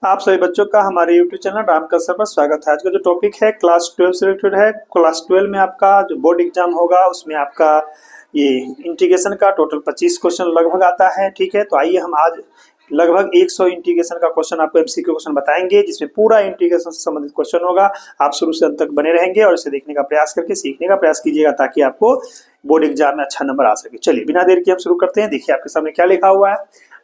आप सभी बच्चों का हमारे YouTube चैनल राम कल्चर पर स्वागत है। आज का जो टॉपिक है क्लास 12 से रिलेटेड है। क्लास 12 में आपका जो बोर्ड एग्जाम होगा उसमें आपका ये इंटीग्रेशन का टोटल 25 क्वेश्चन लगभग आता है। ठीक है, तो आइए हम आज लगभग 100 इंटीग्रेशन का क्वेश्चन आपको एमसीक्यू क्वेश्चन बताएंगे, जिसमें पूरा इंटीग्रेशन से संबंधित क्वेश्चन होगा। आप शुरू से अंत तक बने रहेंगे और इसे देखने का प्रयास करके सीखने का प्रयास कीजिएगा ताकि आपको बोर्ड एग्जाम में अच्छा नंबर आ सके। चलिए बिना देर के हम शुरू करते हैं। देखिए आपके सामने क्या लिखा हुआ है,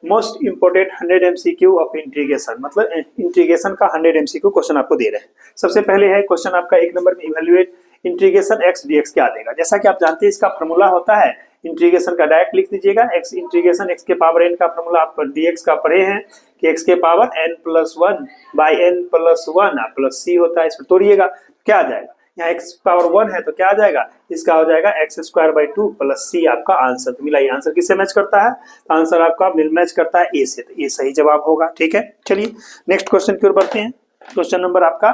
most important 100 MCQ of integration, मतलब इंटीग्रेशन का 100 एमसीक्यू क्वेश्चन आपको दे रहे हैं। सबसे पहले है क्वेश्चन आपका 1 नंबर में, इवैल्यूएट इंटीग्रेशन एक्स डीएक्स क्या देगा। जैसा कि आप जानते हैं इसका फॉर्मूला होता है इंटीग्रेशन का, डायरेक्ट लिख दीजिएगा एक्स इंटीग्रेशन एक्स के पावर एन का फॉर्मूला आप डीएक्स का पढ़े हैं कि एक्स के power n+1 by n+1 plus सी होता है। इसमें तोड़िएगा क्या आ जाएगा, यहाँ x पावर 1 है तो क्या आ जाएगा, इसका हो जाएगा x² 2 प्लस सी आपका आंसर। तो मिला, ये आंसर किससे मैच करता है, तो आंसर आपका मैच करता है ए से, तो ये सही जवाब होगा। ठीक है, चलिए नेक्स्ट क्वेश्चन की ओर बढ़ते हैं। क्वेश्चन नंबर आपका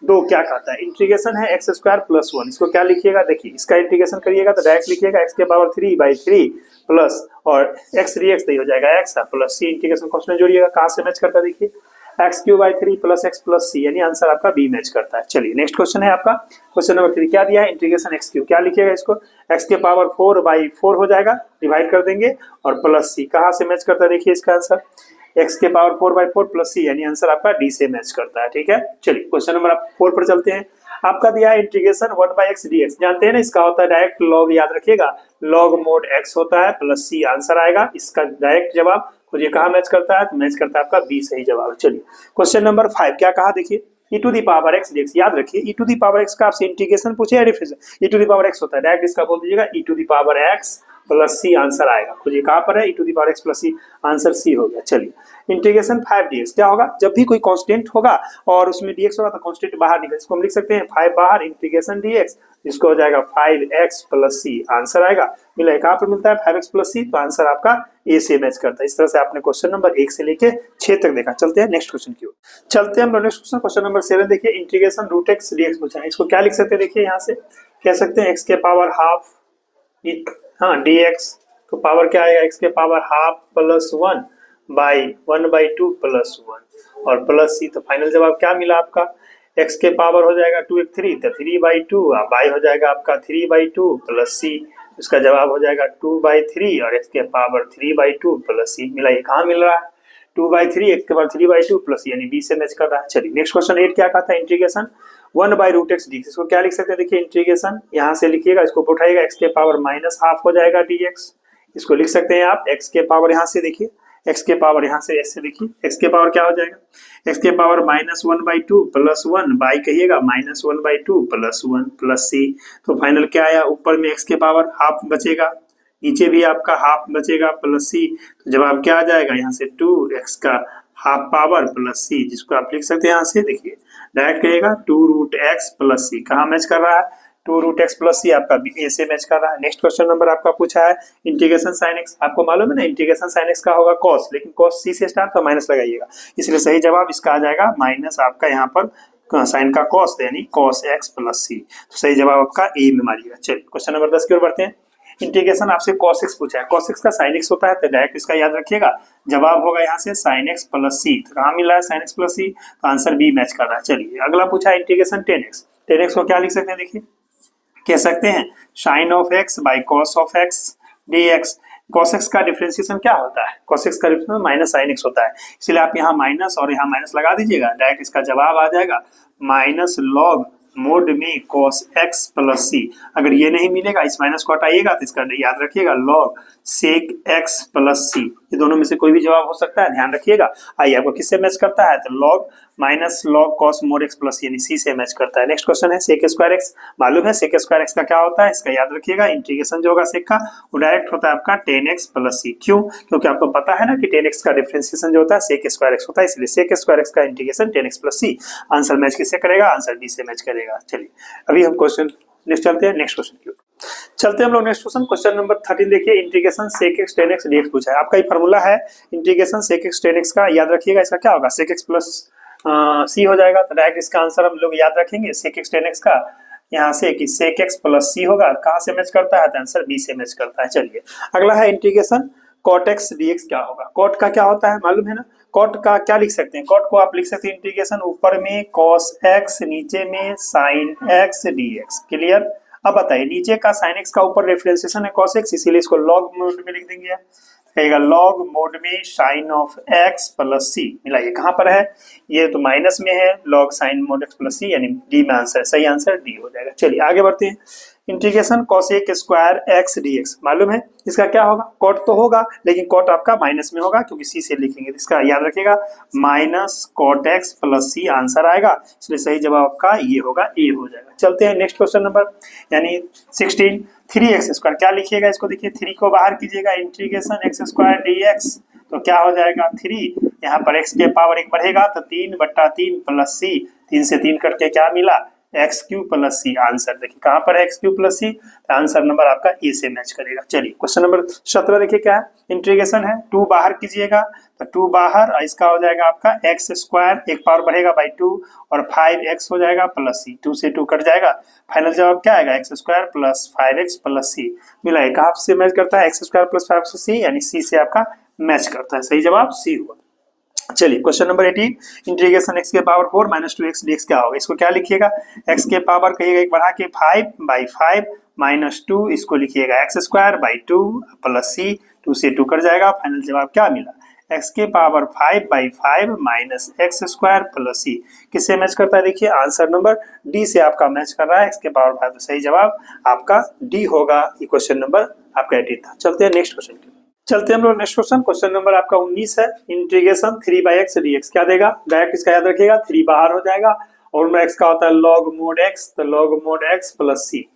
2 क्या कहता है, इंटीग्रेशन है x² + 1। इसको क्या लिखिएगा, देखिए इसका इंटीग्रेशन करिएगा तो डायरेक्ट लिखिएगा x के पावर 3/3 प्लस और x dx तो हो जाएगा x प्लस सी। इंटीग्रेशन क्वेश्चन जोड़िएगा, कहाँ से मैच करता है, देखिए x³ 3 + x + c, यानी आंसर आपका बी मैच करता है। चलिए नेक्स्ट क्वेश्चन है आपका क्वेश्चन नंबर 3 क्या दिया है, इंटीग्रेशन x³ क्या लिखिएगा, इसको x के पावर 4/4 हो जाएगा, डिवाइड कर देंगे और प्लस c, कहाँ से मैच करता है, देखिए इसका आंसर x के पावर 4/4 प्लस c, यानी आंसर आपका डी से मैच करता है। ठीक है, चलिए क्वेश्चन नंबर 4 पर चलते हैं। आपका दिया है इंटीग्रेशन 1/x dx, जानते हैं ना इसका होता है डायरेक्ट लॉग, याद रखिएगा लॉग मोड x होता है प्लस c आंसर आएगा। इसका डायरेक्ट जवाब मुझे कहाँ मैच करता है, तो मैच करता है आपका बी सही जवाब। चलिए क्वेश्चन नंबर 5 क्या कहा, देखिए e⁻x dx, याद रखिए e⁻x का आपसे इंटीग्रेशन पूछे या डिफरेंशियल, e⁻x होता है डायरेक्ट, इसका बोल दीजिएगा e⁻x प्लस सी आंसर आएगा। खुद कहाँ पर है e⁻x plus c, answer C हो गया। चलिए इंटीग्रेशन 5 dx क्या होगा, जब भी कोई कांस्टेंट होगा और उसमें dx होगा तो कांस्टेंट बाहर निकल, इसको हम लिख सकते हैं 5 बाहर इंटीग्रेशन dx, इसको हो जाएगा 5x प्लस सी आंसर आएगा। मिला, कहाँ पर मिलता है 5x प्लस सी, तो आंसर आपका ए से मैच करता है। इस तरह से आपने क्वेश्चन नंबर 1 से लेके 6 तक देखा। चलते हैं नेक्स्ट क्वेश्चन की ओर। चलते हैं हम नेक्स्ट क्वेश्चन, क्वेश्चन नंबर 7 देखिए इंटीग्रेशन √x dx पूछा है। इसको क्या लिख सकते हैं, देखिए यहाँ से कह सकते हैं x के पावर हाफ, हाँ dx तो पावर क्या आएगा, x के power half plus 1 by 1/2 plus 1 और प्लस सी, तो फाइनल जवाब क्या मिला आपका, x के पावर हो जाएगा 2 × 3 तो 3/2 बाई हो जाएगा आपका 3/2 प्लस सी, इसका जवाब हो जाएगा 2/3 और x के पावर 3/2 प्लस सी। मिला, ये कहाँ मिल रहा है 2/3 x के पावर 3/2 प्लस, यानी बी से मैच कर रहा है। चलिए नेक्स्ट क्वेश्चन 8 क्या कहता है, इंटीग्रेशन 1/√x dx, इसको क्या लिख सकते हैं, देखिए इंटीग्रेशन यहाँ से लिखिएगा, इसको उठाइएगा x के पावर -½ हो जाएगा dx, इसको लिख सकते हैं आप x के पावर, यहाँ से देखिए x के पावर यहाँ से ऐसे देखिए x के पावर क्या हो जाएगा, x के पावर -1/2 प्लस 1 बाई कहिएगा -1/2 प्लस 1 प्लस सी, तो फाइनल क्या आया, ऊपर में x के पावर हाफ बचेगा, नीचे भी आपका हाफ बचेगा प्लस सी, तो जवाब क्या आ जाएगा, यहाँ से 2x का हाफ पावर प्लस सी, जिसको आप लिख सकते हैं यहाँ से देखिए डायरेक्ट कहिएगा 2√x प्लस सी, कहाँ मैच कर रहा है 2√x प्लस सी, आपका बी से मैच कर रहा है। नेक्स्ट क्वेश्चन नंबर आपका पूछा है इंटीग्रेशन sin x, आपको मालूम है ना इंटीग्रेशन sin x का होगा cos, लेकिन cos c से स्टार्ट तो माइनस लगाइएगा, इसलिए सही जवाब इसका आ जाएगा माइनस आपका यहाँ पर साइन का cos, यानी cos x प्लस सी, तो सही जवाब आपका ए में मारिएगा। चलिए क्वेश्चन नंबर 10 की ओर बढ़ते हैं। इंटीग्रेशन आपसे cos x पूछा है, cos x का sin x होता है तो डायरेक्ट इसका याद रखिएगा, जवाब होगा यहाँ से sin x प्लस सी, तो कहाँ मिल रहा है sin x प्लस सी, तो आंसर बी मैच कर रहा है। चलिए अगला पूछा है इंटीग्रेशन 10x, 10x को क्या लिख सकते हैं, देखिए कह सकते हैं sin of x by cos of x dx। cos x का डिफरेंशिएशन क्या होता है, cos x का डिफरेंशिएशन माइनस sin x होता है, इसलिए आप यहाँ माइनस और यहाँ माइनस लगा दीजिएगा, डायरेक्ट इसका जवाब आ जाएगा माइनस लॉग मोड में cos x प्लस सी। अगर ये नहीं मिलेगा, इस माइनस को हटाइएगा तो इसका याद रखिएगा log sec x प्लस सी, ये दोनों में से कोई भी जवाब हो सकता है, ध्यान रखिएगा। आइए आपको किससे मैच करता है, तो log minus log cos mod x plus, यानी सी से मैच करता है। नेक्स्ट क्वेश्चन है sec² x, मालूम है sec² x का क्या होता है, इसका याद रखिएगा इंटीग्रेशन जो होगा sec का वो डायरेक्ट होता है आपका 10x प्लस सी। क्यों, क्योंकि आपको पता है ना कि 10x का डिफरेंशिएशन जो होता है sec² x होता है, इसलिए sec² x का integration 10x plus c, answer match किससे करेगा, आंसर बी से मैच करेगा। चलिए अभी हम क्वेश्चन नेक्स्ट चलते हैं, नेक्स्ट क्वेश्चन की ओर चलते हैं हम लोग। नेक्स्ट क्वेश्चन, क्वेश्चन नंबर 13 देखिए integration sec x tan x dx पूछा है। आपका ये फार्मूला है integration sec x tan x का, याद रखिएगा इसका क्या होगा sec x प्लस सी हो जाएगा, तो डायरेक्ट इसका आंसर हम लोग याद रखेंगे sec x tan x का, यहाँ से कि sec x प्लस सी होगा, कहाँ से मैच करता है, तो आंसर बी से मैच करता है। चलिए अगला है integration cot x d x क्या होगा। कॉट का क्या होता है मालूम है ना, कॉट का क्या लिख सकते हैं, कॉट को आप लिख सकते हैं इंटीग्रेशन ऊपर में कॉस एक्स नीचे में sign x d x. Clear. अब बताइए नीचे का साइन एक्स का ऊपर रेफरेंसेशन है कॉस एक्स, इसीलिए इसको लॉग मोड में लिख देंगे, कहेगा लॉग मोड में sine of x plus c. मिलाइए कहाँ पर है, ये तो माइनस में है, log sine mod x plus c यानी डी में आंसर, सही आंसर डी हो जाएगा। चलिए आगे बढ़ते हैं। Integration cosec square x d x मालूम है इसका क्या होगा, कॉट तो होगा लेकिन कॉट आपका माइनस में होगा क्योंकि सी से लिखेंगे, इसका याद रखिएगा minus cot x plus c answer आएगा, इसलिए सही जवाब आपका ये होगा, ए हो जाएगा। चलते हैं नेक्स्ट क्वेश्चन नंबर यानी 16। 3x स्क्वायर क्या लिखिएगा, इसको देखिए 3 को बाहर कीजिएगा, integration x square d x, तो क्या हो जाएगा 3, यहाँ पर x के पावर 1 बढ़ेगा तो 3/3 प्लस सी, 3 से 3 करके क्या मिला x Q plus c. Answer देखिए कहाँ पर है एक्स क्यू प्लस सी, तो आंसर नंबर आपका ए से मैच करेगा। चलिए क्वेश्चन नंबर 17 देखिए क्या है, इंटीग्रेशन है 2 बाहर कीजिएगा तो 2 बाहर और इसका हो जाएगा आपका एक्स स्क्वायर, एक पावर बढ़ेगा बाई 2 और 5x हो जाएगा प्लस सी, 2 से 2 कट जाएगा, फाइनल जवाब क्या आएगा x square plus 5x plus c. मिला है कहाँ से मैच करता है, एक्स स्क्वायर प्लस 5c यानी सी से आपका मैच करता है, सही जवाब सी हुआ। चलिए क्वेश्चन नंबर 18, इंटीग्रेशन x के पावर 4 माइनस 2x dx क्या होगा, इसको क्या लिखिएगा, x के पावर कहिएगा एक बढ़ा के 5/5 माइनस 2, इसको लिखिएगा एक्स स्क्वायर बाई 2 प्लस सी, 2 से 2 कर जाएगा, फाइनल जवाब क्या मिला x के power 5/5 minus x square plus c. किससे मैच करता है, देखिए आंसर नंबर डी से आपका मैच कर रहा है, x के पावर 5, तो सही जवाब आपका डी होगा। ये क्वेश्चन नंबर आपका 18 था। चलते हैं नेक्स्ट क्वेश्चन की, चलते हैं हम लोग नेक्स्ट क्वेश्चन, क्वेश्चन नंबर आपका 19 है, इंटीग्रेशन 3/x dx क्या देगा, डायरेक्ट इसका याद रखिएगा 3 बाहर हो जाएगा और x का होता है log mod x, तो log mod x प्लस सी,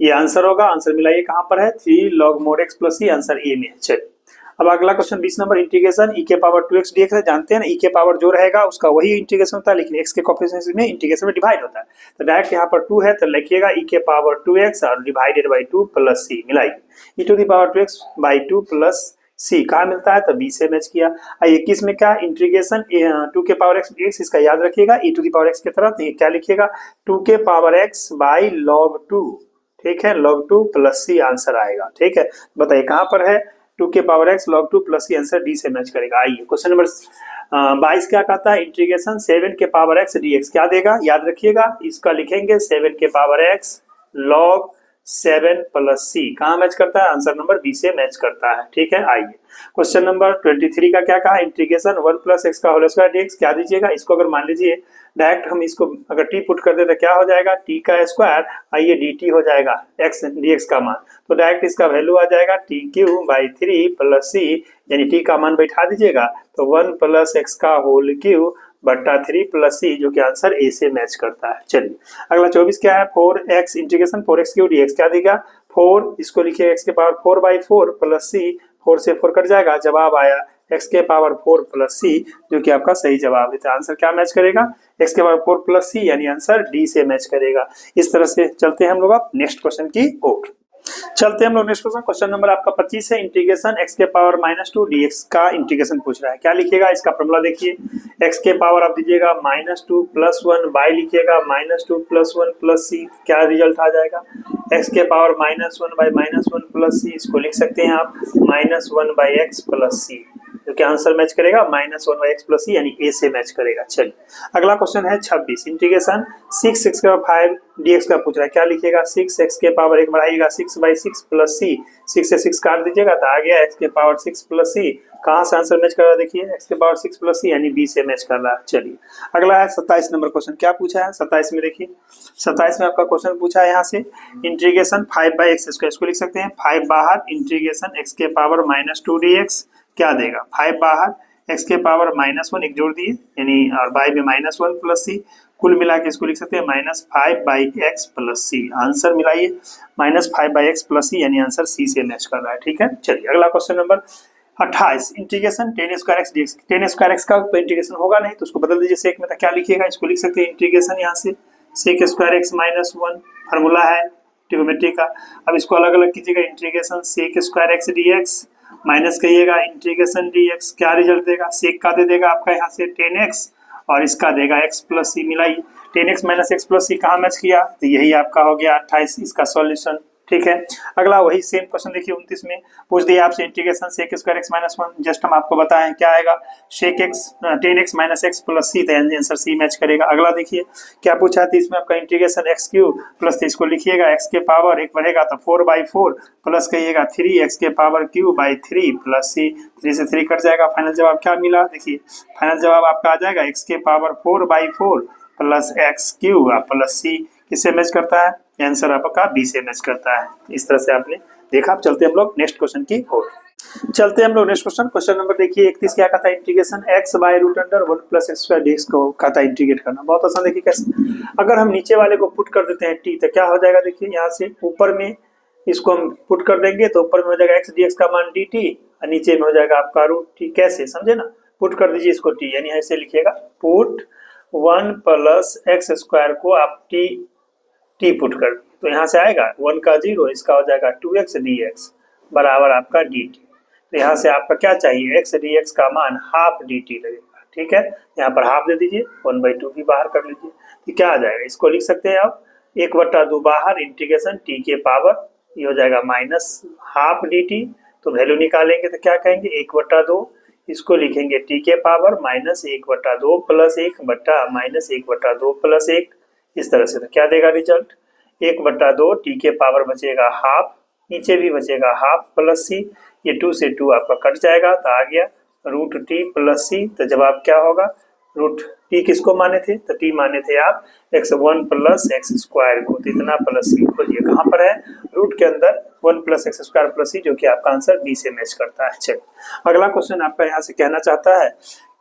ये आंसर होगा। आंसर मिलाइए कहाँ पर है, 3 log mod x plus c, answer A में है। चलिए अब अगला क्वेश्चन 20 नंबर, इंटीग्रेशन e के पावर 2x dx है, जानते हैं ना e के पावर जो रहेगा उसका वही इंटीग्रेशन होता है, लेकिन x के कोएफिशिएंट में इंटीग्रेशन में डिवाइड होता है, तो डायरेक्ट यहाँ पर 2 है तो लिखिएगा e के पावर 2x और डिवाइडेड बाई 2 प्लस सी। मिलाइए e to the power 2x by 2 plus c, कहाँ मिलता है तो बी से मैच किया। 21 में क्या इंटीग्रेशन 2 के पावर एक्स dx, इसका याद रखिएगा e to the power x की तरह, तो ये क्या लिखिएगा 2 के पावर x बाई log 2, ठीक है log 2 प्लस सी आंसर आएगा। ठीक है बताइए कहाँ पर है 2 के power x log 2 plus c, answer D से मैच करेगा। आइए क्वेश्चन नंबर 22 क्या कहता है, इंटीग्रेशन 7 के पावर x dx क्या देगा, याद रखिएगा इसका लिखेंगे 7 के power x log 7 plus c, कहाँ मैच करता है, आंसर नंबर बी से मैच करता है। ठीक है आइए क्वेश्चन नंबर 23 का क्या कहा, इंटीग्रेशन 1 प्लस एक्स का होल स्क्वायर dx क्या दीजिएगा, इसको अगर मान लीजिए डायरेक्ट हम इसको अगर टी पुट कर दे तो क्या हो जाएगा टी का स्क्वायर, आइए डी टी हो जाएगा एक्स डी एक्स का मान, तो डायरेक्ट इसका वैल्यू आ जाएगा T Q by 3 plus c, यानी टी का मान बैठा दीजिएगा तो 1 प्लस एक्स का होल क्यू बट्टा 3 प्लस सी, जो कि आंसर ए से मैच करता है। चलिए अगला 24 क्या है, 4x integration 4x Q dx क्या देगा 4, इसको लिखिए x के पावर 4/4 प्लस सी, 4 से 4 कट जाएगा, जवाब आया x के पावर 4 प्लस सी, जो कि आपका सही जवाब है। तो आंसर क्या मैच करेगा x के पावर 4 प्लस सी, यानी आंसर डी से मैच करेगा। इस तरह से चलते हैं हम लोग अब नेक्स्ट क्वेश्चन की ओर। चलते हैं हम लोग नेक्स्ट क्वेश्चन, क्वेश्चन नंबर आपका 25 है, इंटीग्रेशन x के पावर -2 dx का इंटीग्रेशन पूछ रहा है, क्या लिखिएगा इसका फॉर्मूला देखिए, x के पावर आप दीजिएगा -2 प्लस 1 बाई लिखिएगा -2 प्लस 1 प्लस सी, क्या रिजल्ट आ जाएगा x के पावर -1 बाई -1 प्लस सी, इसको लिख सकते हैं आप -1 बाई एक्स प्लस सी, जो कि आंसर मैच करेगा -1 बाई एक्स प्लस सी, यानी ए से मैच करेगा। चलिए अगला क्वेश्चन है 26, इंटीग्रेशन 6x के पावर 5 dx का पूछ रहा है, क्या लिखिएगा 6x के पावर 1 बढ़ाइएगा 6/6 प्लस सी, 6 से 6 काट दीजिएगा तो आ गया x के पावर 6 प्लस सी, कहाँ से आंसर मैच कर रहा है देखिए x के पावर 6 प्लस सी, यानी बी से मैच कर रहा है। चलिए अगला है 27 नंबर क्वेश्चन, क्या पूछा है 27 में देखिए, 27 में आपका क्वेश्चन पूछा है यहाँ से इंटीग्रेशन 5/x स्क्वायर, इसको लिख सकते हैं 5 बाहर इंटीग्रेशन x के पावर -2 dx क्या देगा, 5 बाहर x के पावर -1 एक जोड़ दिए यानी और बाई में -1 प्लस सी, कुल मिला के इसको लिख सकते हैं -5/x plus c, answer मिलाइए -5/x plus c, यानी आंसर सी से मैच कर रहा है। ठीक है चलिए अगला क्वेश्चन नंबर 28, इंटीग्रेशन 10² dx, 10² का तो इंटीग्रेशन होगा नहीं तो उसको बदल दीजिए सेक में, तो क्या लिखिएगा इसको लिख सकते हैं इंटीग्रेशन यहाँ से sec² -1 फार्मूला है ट्रिग्नोमेट्री का, अब इसको अलग अलग कीजिएगा इंटीग्रेशन sec² dx माइनस कहिएगा इंटीग्रेशन dx, क्या रिजल्ट देगा सेक का दे देगा आपका यहाँ से 10x और इसका देगा x plus c, मिलाइए 10x - x plus c कहाँ मैच किया तो यही आपका हो गया 28 इसका सॉल्यूशन। ठीक है। अगला वही सेम क्वेश्चन देखिए 29 में पूछ दिया आपसे integration sec square x minus 1, just हम आपको बताएं क्या आएगा, sec x 10x minus x plus c, तो आंसर सी मैच करेगा। अगला देखिए क्या पूछा था इसमें आपका इंटीग्रेशन एक्स क्यूब प्लस, तो इसको लिखिएगा एक्स के पावर एक बढ़ेगा तो 4/4 प्लस कहिएगा 3x के पावर क्यूब बाई 3 प्लस सी, 3 से 3 कट जाएगा। फाइनल जवाब क्या मिला, देखिए फाइनल जवाब आपका आ जाएगा एक्स के power 4/4 plus x cube plus c. किससे मैच करता है, आंसर आपका बी से मैच करता है। इस तरह से आपने देखा। अब चलते हम लोग नेक्स्ट क्वेश्चन की ओर। चलते हम लोग नेक्स्ट क्वेश्चन, क्वेश्चन नंबर देखिए 31 क्या कहता है, integration x by root under 1 plus x square dx को कहता है इंटीग्रेट करना। बहुत आसान, देखिए कैसे, अगर हम नीचे वाले को पुट कर देते हैं t, तो क्या हो जाएगा, देखिए यहाँ से ऊपर में इसको हम पुट कर देंगे तो ऊपर में हो जाएगा x dx का मान dt और नीचे में हो जाएगा आपका रूट t। कैसे समझे ना, पुट कर दीजिए इसको t, यानी ऐसे लिखिएगा पुट 1 प्लस एक्स स्क्वायर को आप t पुट कर, तो यहाँ से आएगा 1 का 0, इसका हो जाएगा 2x dx बराबर आपका dt। तो यहाँ से आपका क्या चाहिए, x dx का मान हाफ dt लगेगा। ठीक है, यहाँ पर हाफ दे दीजिए, 1/2 भी बाहर कर लीजिए, तो क्या आ जाएगा, इसको लिख सकते हैं आप 1/2 बाहर इंटीग्रेशन t के पावर, ये हो जाएगा माइनस हाफ dt। तो वैल्यू निकालेंगे तो क्या कहेंगे 1/2, इसको लिखेंगे t के पावर माइनस 1/2 प्लस 1 बट्टा माइनस 1/2 प्लस 1, इस तरह से। तो क्या देगा रिजल्ट, 1/2 टी के पावर बचेगा हाफ, नीचे भी बचेगा हाफ प्लस सी, ये 2 से 2 आपका कट जाएगा तो आ गया रूट टी प्लस सी। तो जवाब क्या होगा, रूट टी किसको माने थे, तो टी माने थे आप x1 प्लस एक्स स्क्वायर को, तो इतना प्लस सी खोजिए कहाँ पर है, रूट के अंदर 1 प्लस एक्स स्क्वायर प्लस सी, जो कि आपका आंसर बी से मैच करता है। चलिए अगला क्वेश्चन आपका यहाँ से कहना चाहता है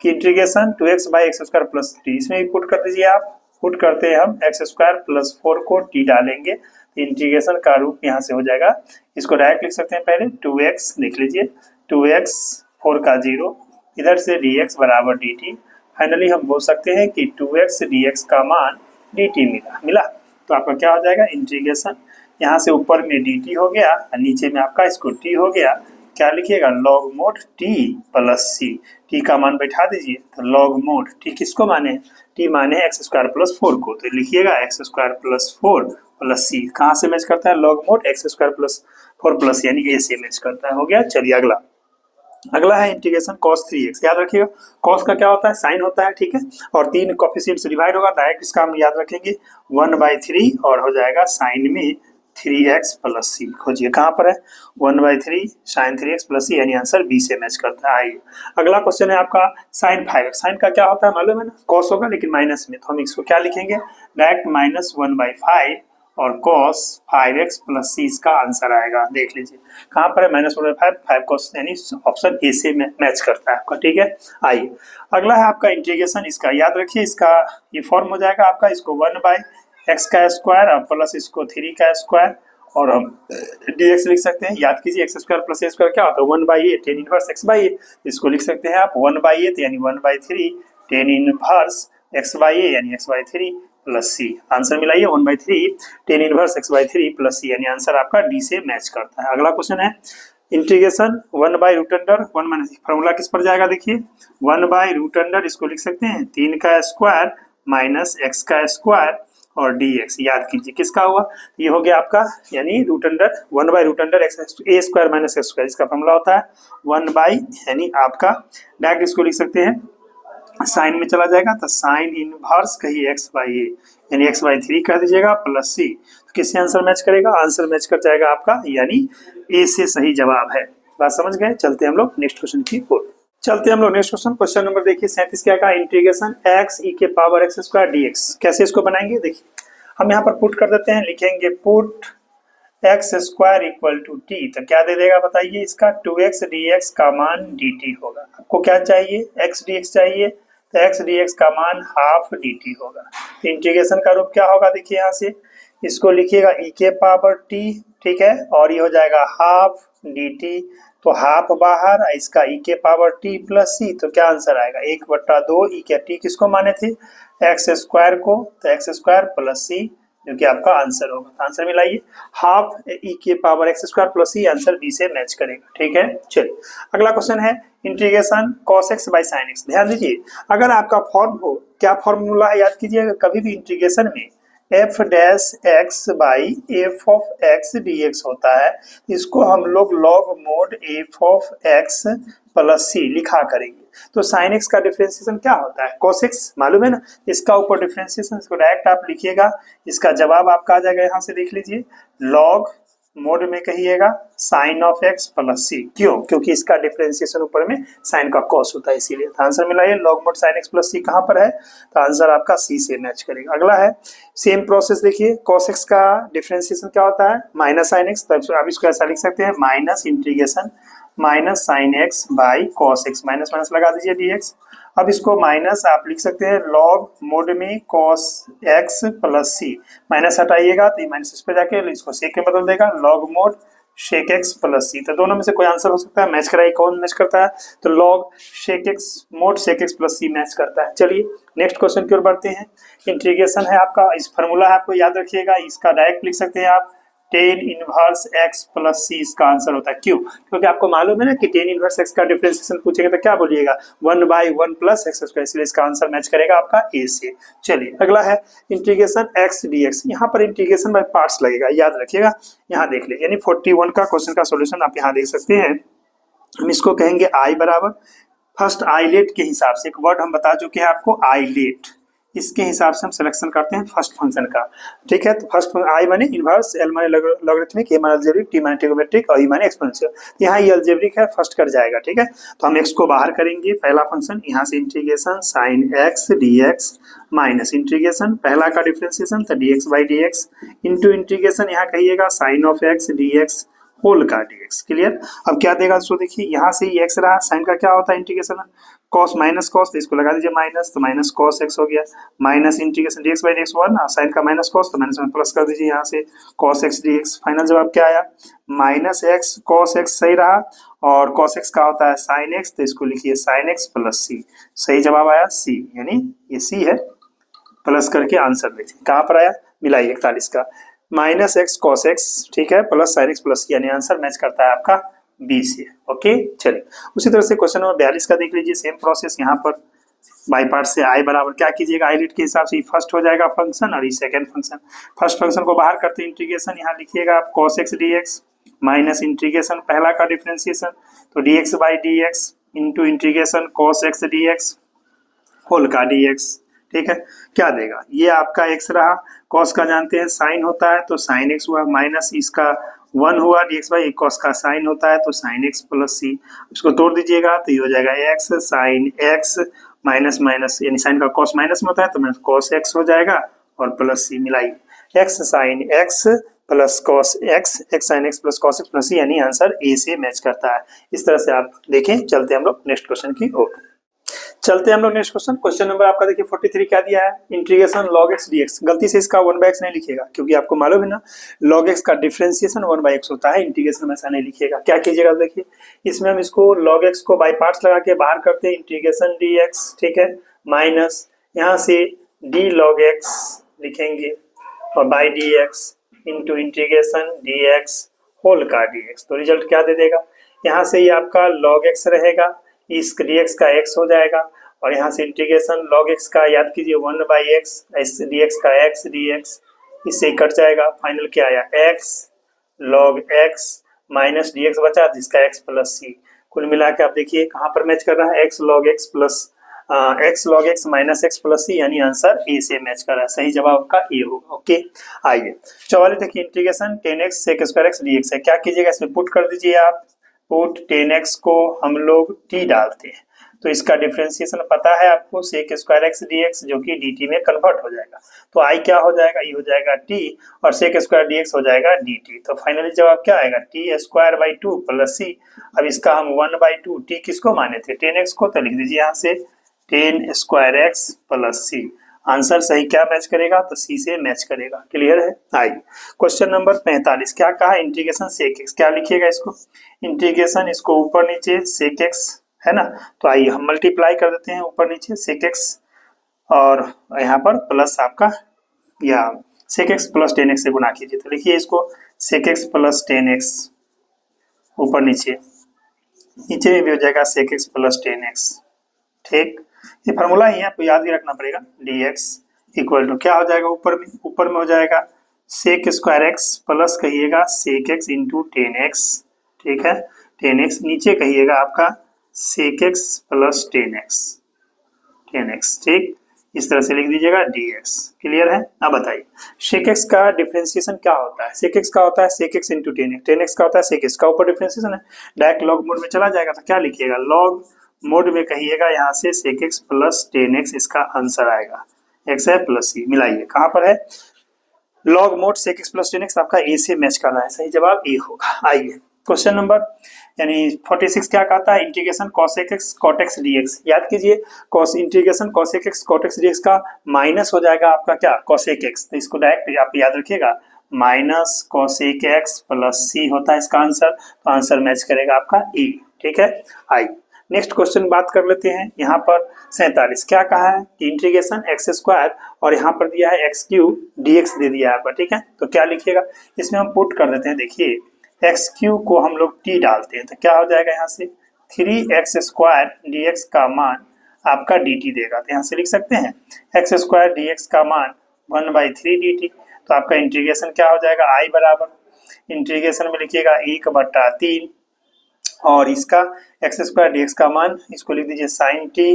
कि integration 2x by x square plus T, इसमें भी पुट कर दीजिए आप। पुट करते हैं हम एक्स स्क्वायर प्लस 4 को टी डालेंगे, इंटीग्रेशन का रूप यहाँ से हो जाएगा, इसको डायरेक्ट लिख सकते हैं, पहले 2x लिख लीजिए, 2x 4 का 0, इधर से dx बराबर dt। फाइनली हम बोल सकते हैं कि 2x dx का मान dt मिला। तो आपका क्या हो जाएगा, इंटीग्रेशन यहाँ से ऊपर में dt हो गया और नीचे में आपका इसको t हो गया, क्या लिखिएगा लॉग मोड t प्लस सी, t का मान बैठा दीजिए, तो लॉग मोड t किसको माने, t माने एक्स स्क्वायर प्लस 4 को, तो लिखिएगा x square plus 4 plus c, कहाँ से मैच करता है, log mode x square plus 4 plus यानी ए से मैच करता है। हो गया। चलिए अगला है इंटीग्रेशन cos 3x, याद रखिएगा cos का क्या होता है, साइन होता है, ठीक है, और 3 कोएफिशिएंट से डिवाइड होगा, डायरेक्ट इसका हम याद रखेंगे 1/3 और हो जाएगा साइन में 3x प्लस सी। खोजिए कहाँ पर है, 1/3 साइन 3x प्लस सी, यानी आंसर बी से मैच करता है। अगला क्वेश्चन है आपका साइन 5x, साइन का क्या होता है मालूम है ना, cos होगा लेकिन माइनस में, तो हम इसको क्या लिखेंगे डायरेक्ट माइनस 1/5 और cos 5x प्लस सी, इसका आंसर आएगा। देख लीजिए कहाँ पर है, -1/5, 5 cos, यानी ऑप्शन ए से मैच करता है आपका। ठीक है, आइए अगला है आपका इंटीग्रेशन, इसका याद रखिए, इसका ये फॉर्म हो जाएगा आपका, इसको 1/x का स्क्वायर और प्लस इसको 3 का स्क्वायर और हम dx लिख सकते हैं। याद कीजिए x square plus a square क्या होता है, 1/a tan इनवर्स x/a, इसको लिख सकते हैं आप 1/a यानी 1/3 tan इनवर्स x/a यानी x/3 प्लस सी। आंसर मिलाइए 1/3 tan inverse x/3 plus c, यानी आंसर आपका डी से मैच करता है। अगला क्वेश्चन है इंटीग्रेशन 1/√1 1 फॉर्मूला किस पर जाएगा, देखिए 1/√, इसको लिख सकते हैं 3 का स्क्वायर माइनस एक्स का स्क्वायर और dx, याद कीजिए किसका हुआ, ये हो गया आपका, यानी √1 1/√, a square minus x square, इसका फॉर्मूला होता है 1 यानी आपका डायरेक्ट इसको लिख सकते हैं साइन में चला जाएगा, तो साइन इनवर्स कहिए x/a यानी x/3 कर दीजिएगा प्लस सी, तो किससे आंसर मैच करेगा, आंसर मैच कर जाएगा आपका, यानी ए से सही जवाब है। बात समझ गए। चलते हम लोग नेक्स्ट क्वेश्चन की ओर। चलते हम लोग नेक्स्ट क्वेश्चन, क्वेश्चन नंबर देखिए 37 क्या का, इंटीग्रेशन x e के पावर x स्क्वायर dx, कैसे इसको बनाएंगे, देखिए हम यहाँ पर पुट कर देते हैं, लिखेंगे put x square equal to t, तो क्या दे देगा बताइए, इसका 2x dx का मान dt होगा। आपको क्या चाहिए, x dx चाहिए, तो x dx का मान हाफ dt होगा। तो इंटीग्रेशन का रूप क्या होगा, देखिए यहाँ से इसको लिखिएगा e के पावर t, ठीक है, और ये हो जाएगा हाफ dt, तो हाफ बाहर, इसका e के पावर t प्लस सी, तो क्या आंसर आएगा 1/2 e के t किसको माने थे, एक्स स्क्वायर को, तो एक्स स्क्वायर प्लस सी, जो कि आपका आंसर होगा। तो आंसर मिलाइए हाफ e के power x square plus c, answer B से मैच करेगा। ठीक है, चलिए अगला क्वेश्चन है integration cos x by sin x। ध्यान दीजिए अगर आपका फॉर्म हो, क्या फॉर्मूला है याद कीजिए, कभी भी इंटीग्रेशन में f dash x by f of x d x होता है। इसको हम लोग log mod f of x plus c लिखा करेंगे। तो साइन एक्स का डिफरेंशिएशन क्या होता है? cos x मालूम है ना, इसका ऊपर डिफरेंशिएशन, इसको डायरेक्ट आप लिखिएगा, इसका जवाब आपका आ जाएगा, यहाँ से देख लीजिए, लॉग मोड में कहिएगा साइन ऑफ एक्स प्लस सी। क्यों? क्योंकि इसका डिफरेंशिएशन ऊपर में साइन का कॉस होता है, इसीलिए। तो आंसर मिला ये log mod sine x plus c कहाँ पर है? तो आंसर आपका सी से मैच करेगा। अगला है सेम प्रोसेस, देखिए cos x का डिफरेंशिएशन क्या होता है? Minus sine x. तब आप इसको ऐसा लिख सकते हैं, minus integration minus sign x by cos x, minus minus लगा दीजिए dx। अब इसको माइनस आप लिख सकते हैं लॉग मोड में cos x प्लस सी, माइनस हटाइएगा तो ये माइनस इस पे जाके इसको सेक में बदल देगा, log mod sec x plus c. तो दोनों में से कोई आंसर हो सकता है, मैच कराइए, कौन मैच करता है? तो log sec x mod sec x plus c match करता है। चलिए नेक्स्ट क्वेश्चन की ओर बढ़ते हैं। इंटीग्रेशन है आपका, इस फार्मूला है आपको याद रखिएगा, इसका डायरेक्ट लिख सकते हैं आप, टेन इनवर्स एक्स प्लस सी इसका आंसर होता है। क्यों? क्योंकि आपको मालूम है ना कि टेन इनवर्स एक्स का डिफरेंशिएशन पूछेगा तो क्या बोलिएगा? 1/1 प्लस एक्स स्क्वायर, इसलिए इसका आंसर मैच करेगा आपका ए से। चलिए अगला है इंटीग्रेशन एक्स डी एक्स। यहाँ पर इंटीग्रेशन बाय पार्ट्स लगेगा, याद रखिएगा। यहाँ देख ले, यानी 41 का क्वेश्चन का सोल्यूशन आप यहाँ देख सकते हैं। हम इसको कहेंगे आई बराबर फर्स्ट आईलेट के हिसाब से, एक वर्ड हम बता चुके हैं आपको, आईलेट, इसके हिसाब से हम सिलेक्शन करते हैं फर्स्ट फंक्शन का। ठीक है, तो फर्स्ट आई माने इनवर्स, एल माने लॉगरिथमिक, ए माने अलजेब्रिक, टी माने ट्रिगोनोमेट्रिक और ई माने एक्सपोनेंशियल। यहाँ ये अलजेब्रिक है, फर्स्ट कर जाएगा। ठीक है, तो हम एक्स को बाहर करेंगे, पहला फंक्शन यहाँ से integration sine x d x minus integration पहला का डिफरेंशिएशन तो d x by d x into integration यहाँ कहिएगा sine of x d x whole का dx। क्लियर? अब क्या देगा सो देखिए, यहाँ से ही x रहा, साइन का क्या होता है इंटीग्रेशन, cos माइनस cos, तो इसको लगा दीजिए माइनस, तो माइनस cos x हो गया, minus integration dx by dx 1, sine का माइनस cos, तो माइनस में प्लस कर दीजिए यहाँ से cos x dx। फाइनल जवाब क्या आया? माइनस x cos x सही रहा, और cos x का होता है साइन x, तो इसको लिखिए साइन x प्लस सी। सही जवाब आया सी, यानी ये सी है, प्लस करके आंसर देखिए कहाँ पर आया, मिलाइए 41 का, माइनस एक्स कॉस एक्स, ठीक है, प्लस साइन एक्स प्लस, यानी आंसर मैच करता है आपका बी से। ओके, चलिए उसी तरह से क्वेश्चन नंबर 42 का देख लीजिए, सेम प्रोसेस। यहाँ पर बाई पार्ट से आई बराबर क्या कीजिएगा, आई लिट के हिसाब से फर्स्ट हो जाएगा फंक्शन और ये सेकंड फंक्शन। फर्स्ट फंक्शन को बाहर करते हैं इंटीग्रेशन, यहाँ लिखिएगा आप cos x dx minus integration पहला का डिफरेंशिएशन तो dx by dx into integration cos x dx whole का dx। ठीक है, क्या देगा? ये आपका x रहा, cos का जानते हैं साइन होता है तो साइन x हुआ, माइनस इसका 1 हुआ dx बाई cos का साइन होता है तो साइन x प्लस सी। इसको तोड़ दीजिएगा तो ये हो जाएगा x sine x minus minus, यानी साइन का cos माइनस में होता है तो माइनस cos x हो जाएगा और प्लस सी मिलाइए, x sine x plus cos x, x sine x plus cos x plus c, यानी आंसर ए से मैच करता है। इस तरह से आप देखें। चलते हैं हम लोग नेक्स्ट क्वेश्चन की ओर। चलते हैं हम लोग नेक्स्ट क्वेश्चन। क्वेश्चन नंबर आपका देखिए 43 क्या दिया है, इंटीग्रेशन log x dx। गलती से इसका 1/x नहीं लिखिएगा, क्योंकि आपको मालूम है ना log x का डिफरेंशिएशन 1/x होता है, इंटीग्रेशन में ऐसा नहीं लिखिएगा। क्या कीजिएगा देखिए, इसमें हम इसको log x को बाई पार्ट्स लगा के बाहर करते हैं, इंटीग्रेशन dx, ठीक है, माइनस यहाँ से d log x लिखेंगे और by dx into integration dx whole का dx। तो रिजल्ट क्या दे देगा, यहाँ से ये आपका log x रहेगा, इस dx का x हो जाएगा, और यहाँ से इंटीग्रेशन log x का याद कीजिए 1/x, dx का x dx, इससे कट जाएगा। फाइनल क्या आया, x log x minus dx बचा जिसका x प्लस सी। कुल मिला के आप देखिए कहाँ पर मैच कर रहा है, x log x plus x log x minus x plus c, यानी आंसर ए से मैच कर रहा है। सही जवाब का ए होगा। ओके, आइए 44 देखिए, integration 10x sec square x dx है। क्या कीजिएगा, इसमें पुट कर दीजिए आप, पुट 10x को हम लोग t डालते हैं तो इसका डिफरेंशिएशन पता है आपको, sec स्क्वायर x dx जो कि dt में कन्वर्ट हो जाएगा, तो i क्या हो जाएगा, ये हो जाएगा t और sec स्क्वायर dx हो जाएगा dt। तो फाइनली जवाब क्या आएगा, t square by 2 plus c। अब इसका हम 1/2 t किसको माने थे, 10x को, तो लिख दीजिए यहाँ से 10 square x plus c। Answer सही क्या मैच करेगा, तो सी से मैच करेगा। क्लियर है? आइए क्वेश्चन नंबर 45 क्या कहा, इंटीग्रेशन सेक एक्स। क्या लिखिएगा इसको, इंटीग्रेशन इसको ऊपर नीचे सेक एक्स है ना, तो आइए हम मल्टीप्लाई कर देते हैं ऊपर नीचे सेक एक्स और यहाँ पर प्लस आपका या सेक एक्स प्लस 10x से गुना कीजिए। तो लिखिए इसको सेक एक्स प्लस 10x ऊपर नीचे, नीचे में भी हो जाएगा सेक एक्स प्लस 10x। ठीक, ये फार्मूला ही है, आपको याद भी रखना पड़ेगा, dx इक्वल टू क्या हो जाएगा, ऊपर में हो जाएगा सेक स्क्वायर एक्स प्लस कहिएगा सेक एक्स इंटू 10x, ठीक है, 10x, नीचे कहिएगा आपका सेक एक्स प्लस 10x, ठीक, इस तरह से लिख दीजिएगा dx। क्लियर है? अब बताइए सेक एक्स का डिफरेंशिएशन क्या होता है। सेक एक्स का होता है सेक एक्स इंटू 10x का होता है सेक एक्स का ऊपर डिफरेंशिएशन है, डायरेक्ट लॉग मोड में चला जाएगा तो क्या लिखिएगा, लॉग मोड में कहिएगा यहाँ से सेक एक्स प्लस 10x, इसका आंसर आएगा x है प्लस सी, मिलाइए कहाँ पर है, log mod sec x plus 10x आपका ए से मैच कर रहा है, सही जवाब ए होगा। आइए क्वेश्चन नंबर यानी 46 क्या कहता है, integration cosec x cot x dx। याद कीजिए integration cosec x cot x dx का माइनस हो जाएगा आपका क्या cosec x, तो इसको डायरेक्ट आप याद रखिएगा माइनस cosec x प्लस सी होता है इसका आंसर, तो आंसर मैच करेगा आपका ए, ठीक है। आइए नेक्स्ट क्वेश्चन बात कर लेते हैं। यहाँ पर 47 क्या कहा है कि इंटीग्रेशन एक्स स्क्वायर और यहाँ पर दिया है एक्स क्यूब dx दे दिया है आपका, ठीक है, तो क्या लिखिएगा, इसमें हम पुट कर देते हैं, देखिए एक्स क्यूब को हम लोग t डालते हैं तो क्या हो जाएगा, यहाँ से 3x स्क्वायर dx का मान आपका dt देगा, तो यहाँ से लिख सकते हैं एक्स स्क्वायर dx का मान 1/3 dt, तो आपका इंटीग्रेशन क्या हो जाएगा, i बराबर इंटीग्रेशन में लिखिएगा 1/3 और इसका एक्स स्क्वायर डी एक्स का मान इसको लिख दीजिए साइन टी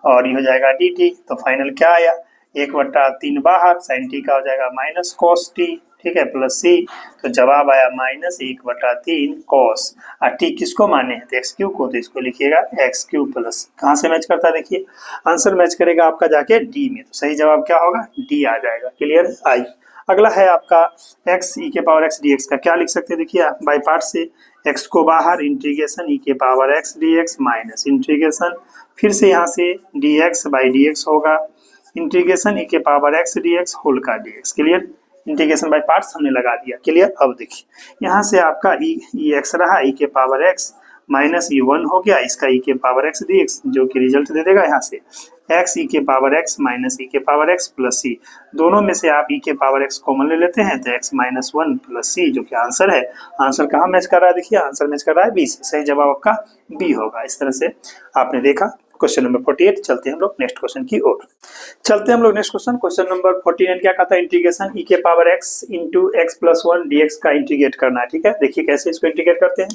और ये हो जाएगा डी टी, तो फाइनल क्या आया 1/3 बाहर, साइन टी का हो जाएगा माइनस कॉस टी, ठीक है, प्लस सी, तो जवाब आया माइनस 1/3 कॉस, और टी किसको माने हैं तो एक्स क्यूब को, तो इसको लिखिएगा एक्स क्यूब प्लस, कहाँ से मैच करता है देखिए, आंसर मैच करेगा आपका जाके डी में, तो सही जवाब क्या होगा डी आ जाएगा। क्लियर? आई अगला है आपका एक्स ई के पावर एक्स डी एक्स का, क्या लिख सकते हैं देखिए बाई पार्ट से, एक्स को बाहर इंटीग्रेशन ई के power x d x minus integration फिर से यहाँ से d x by d x होगा इंटीग्रेशन ई के power x d x whole का d x. Clear? Integration by parts हमने लगा दिया। क्लियर? अब देखिए यहाँ से आपका ई एक्स रहा ई के पावर एक्स माइनस ई 1 हो गया, इसका ई के पावर एक्स डी एक्स जो कि रिजल्ट दे देगा यहाँ से एक्स ई के पावर एक्स माइनस ई के पावर एक्स प्लस सी, दोनों में से आप ई के पावर एक्स कॉमन ले लेते हैं तो एक्स माइनस 1 प्लस सी जो कि आंसर है। आंसर कहाँ मैच कर रहा है देखिए, आंसर मैच कर रहा है बी से, सही जवाब आपका बी होगा। इस तरह से आपने देखा क्वेश्चन नंबर 48। चलते हैं हम लोग नेक्स्ट क्वेश्चन की ओर। चलते हैं हम लोग नेक्स्ट क्वेश्चन, क्वेश्चन नंबर 49 क्या कहता है, इंटीग्रेशन ई के power x into x plus 1 D x का इंटीग्रेट करना है। ठीक है, देखिए कैसे इसको इंटीग्रेट करते हैं,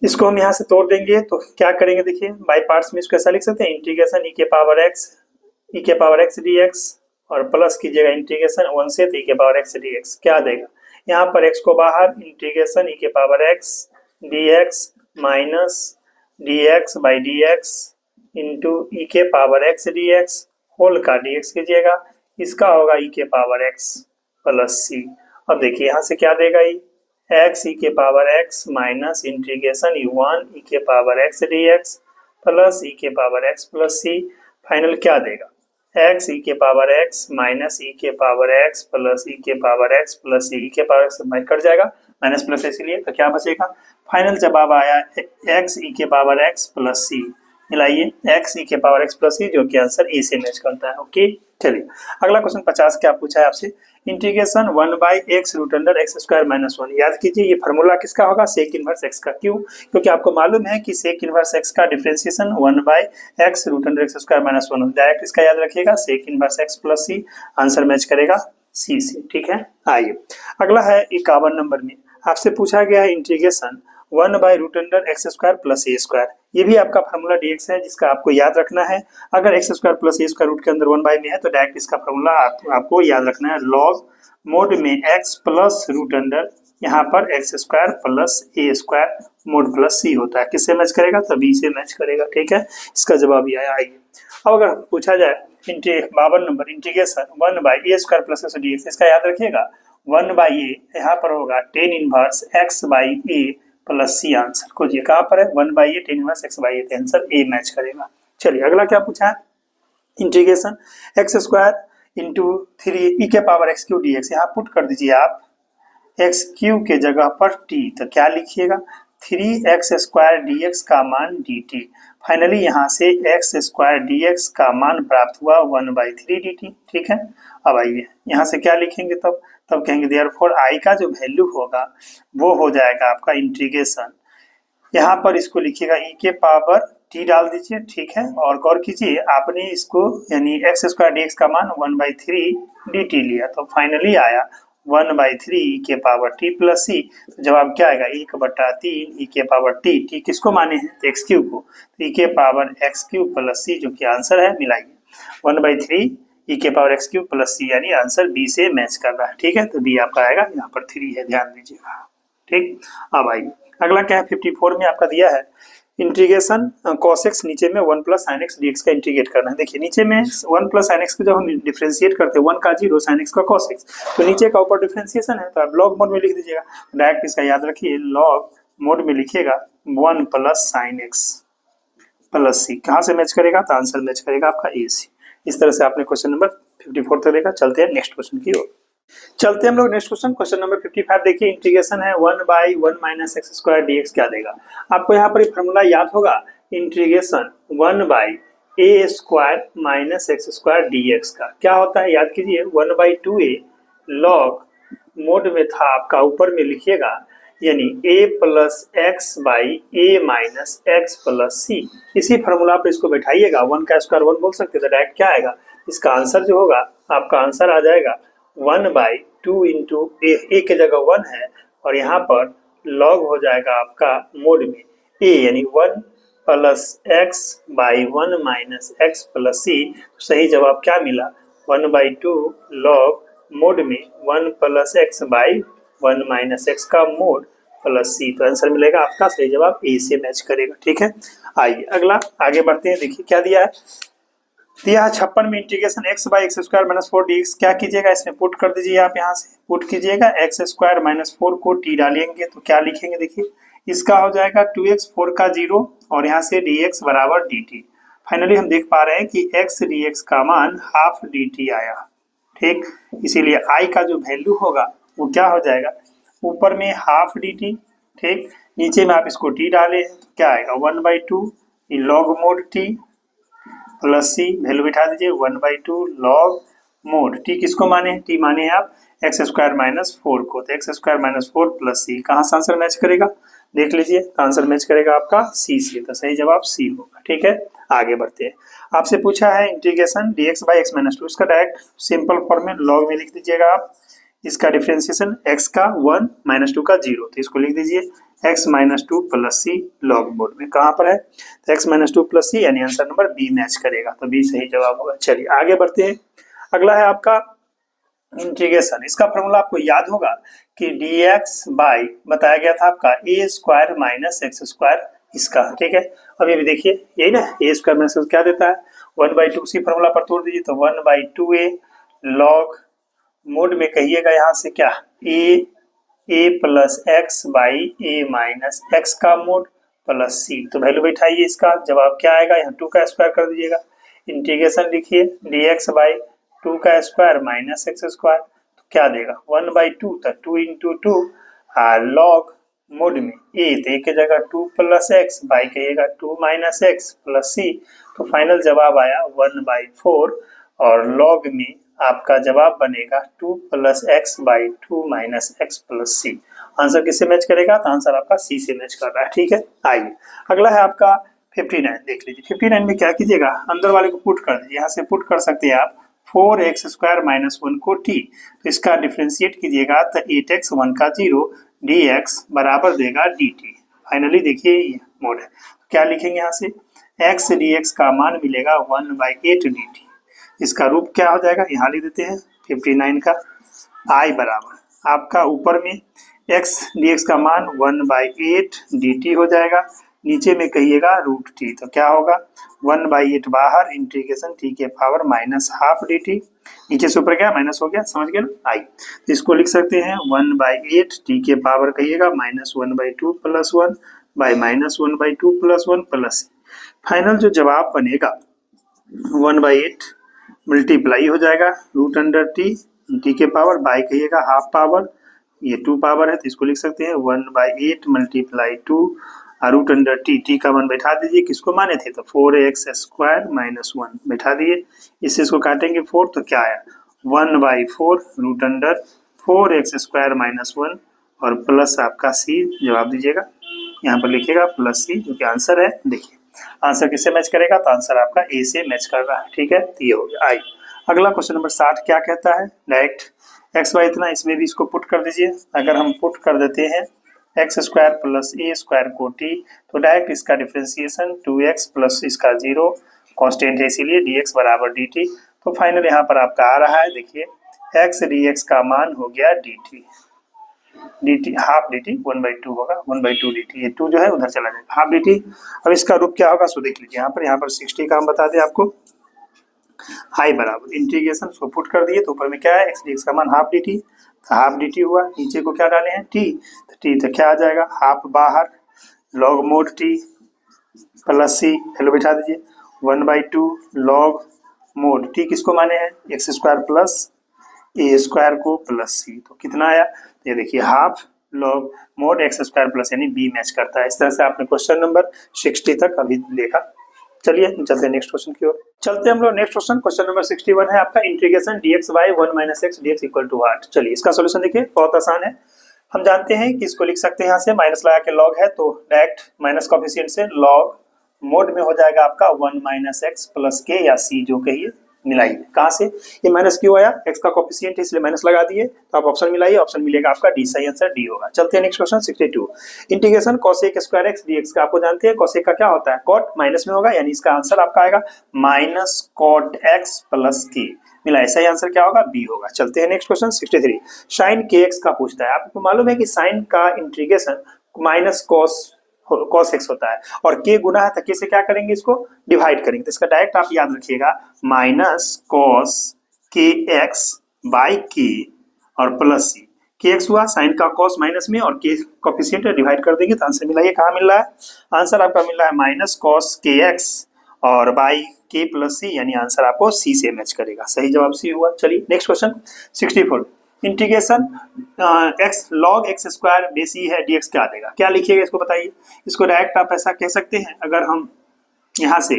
इसको हम यहाँ से तोड़ देंगे तो क्या करेंगे देखिए बाई पार्ट्स में इसको ऐसा लिख सकते हैं इंटीग्रेशन ई के पावर एक्स डी एक्स और प्लस कीजिएगा इंटीग्रेशन 1 से तो ई के पावर एक्स डी एक्स क्या देगा, यहाँ पर एक्स को बाहर इंटीग्रेशन ई के power x d x minus d x by d x into e के power x d x whole का डी एक्स कीजिएगा, इसका होगा ई के पावर एक्स प्लस सी। अब देखिए यहाँ से क्या देगा ई एक्स ई के power x minus integration e 1 e के power x d x plus e के power x plus c, final क्या देगा एक्स ई के पावर एक्स माइनस ई के पावर एक्स प्लस ई के पावर एक्स प्लस सी, ई के power x minus cut जाएगा minus plus इसीलिए, तो क्या बचेगा फाइनल जवाब आया एक्स ई के power x plus c, मिलाइए x e के पावर एक्स प्लस सी जो कि आंसर ए से मैच करता है। ओके चलिए अगला क्वेश्चन 50 क्या पूछा है आपसे, integration 1 by x root under x square minus 1। याद कीजिए ये फार्मूला किसका होगा, सेक इनवर्स एक्स का। क्यों? क्योंकि आपको मालूम है कि सेक इनवर्स एक्स का differentiation 1 by x root under x square minus 1, direct इसका याद रखिएगा sec inverse x plus c, answer match करेगा सी से। ठीक है, आइए अगला है 51 नंबर में आपसे पूछा गया है integration 1 by root under x square plus a square, ये भी आपका फार्मूला dx है जिसका आपको याद रखना है। अगर x square plus a square root के अंदर 1 बाई में है तो डायरेक्ट इसका फार्मूला आपको याद रखना है, लॉग मोड में एक्स प्लस रूट अंडर यहाँ पर x square plus a square mod plus सी होता है, किससे मैच करेगा तो बी से मैच करेगा। ठीक है, इसका जवाब ये आया। आइए अब अगर पूछा जाए 52 number integration 1 by a square plus x d x, इसका याद रखिएगा 1 बाई ए यहाँ पर होगा tan inverse x by a plus c, answer खोजिए कहाँ पर है 1 by a tan inverse x by a, answer a match करेगा। चलिए अगला क्या पूछा है, integration x square into 3 e के power x cube d x, यहाँ पुट कर दीजिए आप एक्स क्यू के जगह पर टी, तो क्या लिखिएगा 3x स्क्वायर डी एक्स का मान डी टी, फाइनली यहाँ से एक्स स्क्वायर डी एक्स का मान प्राप्त हुआ 1/3 डी टी। ठीक है, अब आइए यहाँ से क्या लिखेंगे तब कहेंगे देयरफॉर आई का जो वैल्यू होगा वो हो जाएगा आपका इंटीग्रेशन, यहाँ पर इसको लिखिएगा ई के पावर टी डाल दीजिए, ठीक है। और गौर कीजिए आपने इसको यानी एक्स स्क्वायर डी एक्स का मान 1/3 डी टी लिया, तो फाइनली आया 1/3 ई के पावर टी प्लस सी। तो जवाब क्या आएगा 1/3 ई के पावर टी। टी किसको माने हैं एक्स क्यूब को, तो ई के पावर एक्स क्यूब प्लस सी जो कि आंसर है, मिलाइए 1/3 ई के power x cube plus c, यानी आंसर बी से मैच कर रहा है, ठीक है। तो बी आपका आएगा, यहाँ पर 3 है, ध्यान दीजिएगा, ठीक। अब आइए अगला क्या है 54 में आपका दिया है इंटीग्रेशन cos x नीचे में 1 plus sign x d x का इंटीग्रेट करना है। देखिए नीचे में 1 प्लस साइन एक्स को जब हम डिफ्रेंशिएट करते हैं 1 का 0 साइन एक्स का cos x, तो नीचे का ऊपर डिफ्रेंशिएशन है तो आप लॉग मोड में लिख दीजिएगा। डायरेक्ट इसका याद रखिए, लॉग मोड में लिखिएगा 1 plus sign x plus c. कहाँ से मैच करेगा, तो आंसर मैच करेगा आपका ए सी। इस तरह से आपने क्वेश्चन नंबर 54 तक देखा। चलते हैं नेक्स्ट क्वेश्चन की ओर। चलते हैं हम लोग नेक्स्ट क्वेश्चन, क्वेश्चन नंबर 55। देखिए इंटीग्रेशन है 1/1 minus x square d x क्या देगा। आपको यहाँ पर फॉर्मूला याद होगा, integration 1/a square minus x square d x का क्या होता है, याद कीजिए 1/2a लॉग मोड में था आपका, ऊपर में लिखिएगा यानी a plus x by a minus x plus c. इसी फॉर्मूला पर इसको बैठाइएगा, 1 का स्क्वायर 1 बोल सकते हैं, तो डायरेक्ट क्या आएगा, इसका आंसर जो होगा आपका आंसर आ जाएगा 1/2 इंटू ए के जगह 1 है और यहाँ पर लॉग हो जाएगा आपका मोड में a यानी 1 plus x by 1 minus x plus c. सही जवाब क्या मिला 1/2 लॉग मोड में 1 plus x by 1 minus x का मोड प्लस सी। तो आंसर मिलेगा आपका, सही जवाब ए से मैच करेगा, ठीक है। आइए अगला आगे बढ़ते हैं। देखिए क्या दिया है, दिया है 56 में integration x by x square minus 4 D x. क्या कीजिएगा, इसमें पुट कर दीजिए, आप यहाँ से पुट कीजिएगा एक्स स्क्वायर माइनस 4 को टी डालेंगे तो क्या लिखेंगे, देखिए इसका हो जाएगा 2x 4 का 0 और यहाँ से dx बराबर dt। फाइनली हम देख पा रहे हैं कि x dx का मान हाफ dt आया, ठीक। इसीलिए i का जो वैल्यू होगा वो क्या हो जाएगा, ऊपर में हाफ dt, ठीक, नीचे में आप इसको t डाले तो क्या आएगा 1/2 लॉग मोड t प्लस सी, वैल्यू बिठा दीजिए 1/2 लॉग मोड टी किसको माने, टी माने आप एक्स स्क्वायर माइनस 4 को, तो x square minus 4 plus c. कहाँ से आंसर मैच करेगा, देख लीजिए, तो आंसर मैच करेगा आपका सी से, तो सही जवाब सी होगा, ठीक है। आगे बढ़ते हैं, आपसे पूछा है integration dx by x minus 2, इसका डायरेक्ट सिंपल फॉर्म में लॉग में लिख दीजिएगा आप। इसका डिफरेंशिएशन x का 1 माइनस 2 का 0, तो इसको लिख दीजिए x माइनस 2 प्लस सी लॉग मोड में। कहाँ पर है, तो x माइनस 2 प्लस सी, यानी आंसर नंबर बी मैच करेगा, तो बी सही जवाब होगा। चलिए आगे बढ़ते हैं, अगला है आपका इंटीग्रेशन। इसका फॉर्मूला आपको याद होगा कि dx बाई बताया गया था आपका a square minus x square इसका, ठीक है। अब ये भी देखिए यही ना, a स्क्वायर माइनस क्या देता है 1/2, उसी फॉर्मूला पर तोड़ दीजिए तो 1/2a लॉग मोड में कहिएगा यहाँ से क्या a plus x by a minus x का मोड प्लस सी। तो वैल्यू बैठाइए, इसका जवाब क्या आएगा, यहाँ 2 का स्क्वायर कर दीजिएगा, इंटीग्रेशन लिखिए dx बाई 2 का स्क्वायर माइनस एक्स स्क्वायर, तो क्या देगा 1/2, तो 2 इंटू 2 लॉग मोड में a, तो a के जगह 2 प्लस एक्स बाई कहिएगा 2 माइनस एक्स प्लस सी। तो फाइनल जवाब आया 1/4 और लॉग में आपका जवाब बनेगा 2 plus x by 2 minus x plus c. Answer किससे मैच करेगा, तो आंसर आपका सी से मैच कर रहा है, ठीक है। आइए अगला है आपका 59, देख लीजिए 59 में क्या कीजिएगा, अंदर वाले को पुट कर दीजिए, यहाँ से पुट कर सकते हैं आप 4x स्क्वायर माइनस 1 को t, तो इसका डिफ्रेंशिएट कीजिएगा तो 8x 1 का 0 dx बराबर देगा dt। फाइनली देखिए ये मोड है, क्या लिखेंगे यहाँ से x dx का मान मिलेगा 1/8 dt। इसका रूप क्या हो जाएगा, यहाँ लिख देते हैं 59 का i बराबर आपका ऊपर में x dx का मान 1/8 dt हो जाएगा, नीचे में कहिएगा रूट टी, तो क्या होगा 1/8 बाहर इंटीग्रेशन टी के पावर माइनस हाफ dt, नीचे से ऊपर गया माइनस हो गया, समझ गए ना। आई तो इसको लिख सकते हैं 1/8 टी के पावर कहिएगा minus 1/2 plus 1 by minus 1/2 plus 1 plus. Final जो जवाब बनेगा 1/8 मल्टीप्लाई हो जाएगा रूट अंडर टी के पावर बाई कहिएगा हाफ पावर, ये 2 पावर है तो इसको लिख सकते हैं 1/8 मल्टीप्लाई 2 रूट अंडर टी का मान बैठा दीजिए, किसको माने थे तो 4x स्क्वायर माइनस 1 बैठा दिए, इससे इसको काटेंगे 4 तो क्या आया 1/4 root under 4x square minus 1 और प्लस आपका सी, जवाब दीजिएगा यहाँ पर लिखिएगा प्लस सी जो कि आंसर है। देखिए आंसर किससे मैच करेगा, तो आंसर आपका ए से मैच कर रहा है। ठीक है, तो ये हो गया आई। अगला क्वेश्चन नंबर 60 क्या कहता है, डायरेक्ट एक्स वाई इतना, इसमें भी इसको पुट कर दीजिए। अगर हम पुट कर देते हैं x square plus a square को टी, तो डायरेक्ट इसका डिफ्रेंसिएशन 2x प्लस इसका 0 कांस्टेंट है इसीलिए dx बराबर dt। तो फाइनल यहाँ पर आपका आ रहा है, देखिए x dx का मान हो गया dt हाफ dt 1/2 होगा, 1/2 dt। ये 2 जो है उधर चला जाएगा, हाफ dt। अब इसका रूप क्या होगा सो देख लीजिए, यहाँ पर 60 का हम बता दें आपको, आई बराबर इंटीग्रेशन उसको पुट कर दिए तो ऊपर में क्या है एक्स डी एक्स का मान हाफ डी टी, तो हाफ डी टी हुआ, नीचे को क्या डाले हैं टी, तो टी तो क्या आ जाएगा हाफ बाहर लॉग मोड टी प्लस सी, हेलो बिठा दीजिए 1/2 लॉग मोड टी किसको माने हैं x square plus a square को प्लस सी, तो कितना आया, तो ये देखिए half log mode x square plus यानी बी मैच करता है। इस तरह से आपने क्वेश्चन नंबर 60 तक अभी देखा। चलिए चलते हैं नेक्स्ट क्वेश्चन की ओर। चलते हम लोग नेक्स्ट क्वेश्चन, क्वेश्चन नंबर 61 है आपका, integration dx by 1 minus x dx equal to what. चलिए इसका सॉल्यूशन देखिए, बहुत आसान है। हम जानते हैं कि इसको लिख सकते हैं यहाँ से, माइनस लगा के लॉग है तो डायरेक्ट माइनस कोफिशिएंट से लॉग मोड में हो जाएगा आपका 1 माइनस एक्स प्लस के या सी जो कहिए, मिलाइए। कहाँ से ये माइनस क्यों आया, एक्स का कोफिशिएंट है इसलिए माइनस लगा दिए, तो आप ऑप्शन मिलाइए, ऑप्शन मिलेगा आपका डी, सही आंसर डी होगा। चलते हैं next question 62, integration cosec square x dx का। आपको जानते हैं कोसेक का क्या होता है, कॉट माइनस में होगा यानी इसका आंसर आपका आएगा माइनस कॉट एक्स प्लस के, मिला, सही आंसर क्या होगा बी होगा। चलते हैं नेक्स्ट क्वेश्चन 63, साइन के एक्स का पूछता है। आपको मालूम है कि साइन का इंटीग्रेशन माइनस कॉस एक्स होता है और के गुना है तो के से क्या करेंगे, इसको डिवाइड करेंगे, तो इसका डायरेक्ट आप याद रखिएगा माइनस कॉस के एक्स बाई के और प्लस सी, के एक्स हुआ साइन का कॉस माइनस में और के कोफिशिएंट डिवाइड कर देंगे तो आंसर मिला, ये कहाँ मिल रहा है, आंसर आपका मिल रहा है माइनस कॉस के एक्स और बाई के प्लस सी, यानी आंसर आपको सी से मैच करेगा, सही जवाब सी हुआ। चलिए next question 64, integration x log x square base e है डीएक्स क्या देगा, क्या लिखिएगा इसको बताइए। इसको डायरेक्ट आप ऐसा कह सकते हैं, अगर हम यहाँ से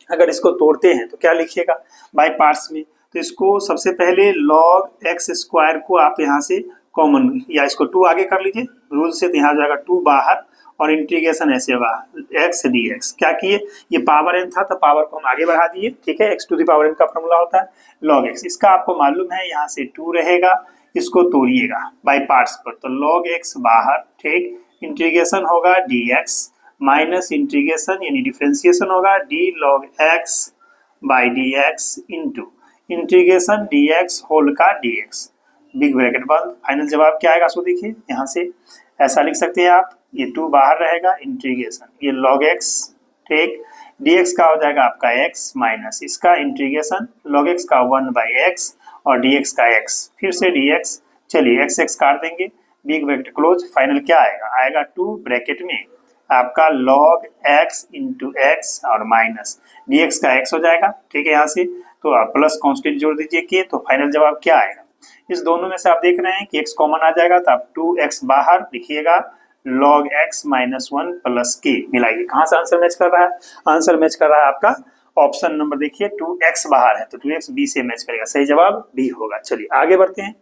अगर इसको तोड़ते हैं तो क्या लिखिएगा बाय पार्ट्स में, तो इसको सबसे पहले लॉग एक्स स्क्वायर को आप यहाँ से कॉमन या इसको 2 आगे कर लीजिए रूल से, तो यहाँ आ जाएगा 2 बाहर और इंटीग्रेशन ऐसे होगा एक्स डी एक्स, क्या किए ये पावर एन था तो पावर को हम आगे बढ़ा दिए, ठीक है, x to the power n का फॉर्मूला होता है लॉग एक्स, इसका आपको मालूम है यहाँ से 2 रहेगा, इसको तोड़िएगा बाय पार्ट्स पर, तो लॉग एक्स बाहर, ठीक, इंटीग्रेशन होगा डी एक्स माइनस इंटीग्रेशन यानी डिफ्रेंसिएशन होगा d log x by d x into integration d x whole का डी एक्स, बिग ब्रैकेट बंद, फाइनल जवाब क्या आएगा सो देखिए यहाँ से ऐसा लिख सकते हैं आप, ये 2 बाहर रहेगा इंटीग्रेशन ये लॉग एक्स, ठीक, dx का हो जाएगा आपका x माइनस इसका इंटीग्रेशन लॉग x का 1 बाई एक्स और dx का x, फिर से dx, चलिए x x काट देंगे, बिग ब्रैकेट क्लोज, फाइनल क्या आएगा, आएगा 2 ब्रैकेट में आपका log x इंटू एक्स और माइनस dx का x हो जाएगा, ठीक है, यहाँ से तो आप प्लस कांस्टेंट जोड़ दीजिए के, तो फाइनल जवाब क्या आएगा, इस दोनों में से आप देख रहे हैं कि x कॉमन आ जाएगा तो आप 2x बाहर लिखिएगा log x minus 1 plus k, मिलाइए कहाँ से आंसर मैच कर रहा है, आंसर मैच कर रहा है आपका ऑप्शन नंबर देखिए 2x बाहर है तो 2x b से मैच करेगा, सही जवाब b होगा। चलिए आगे बढ़ते हैं,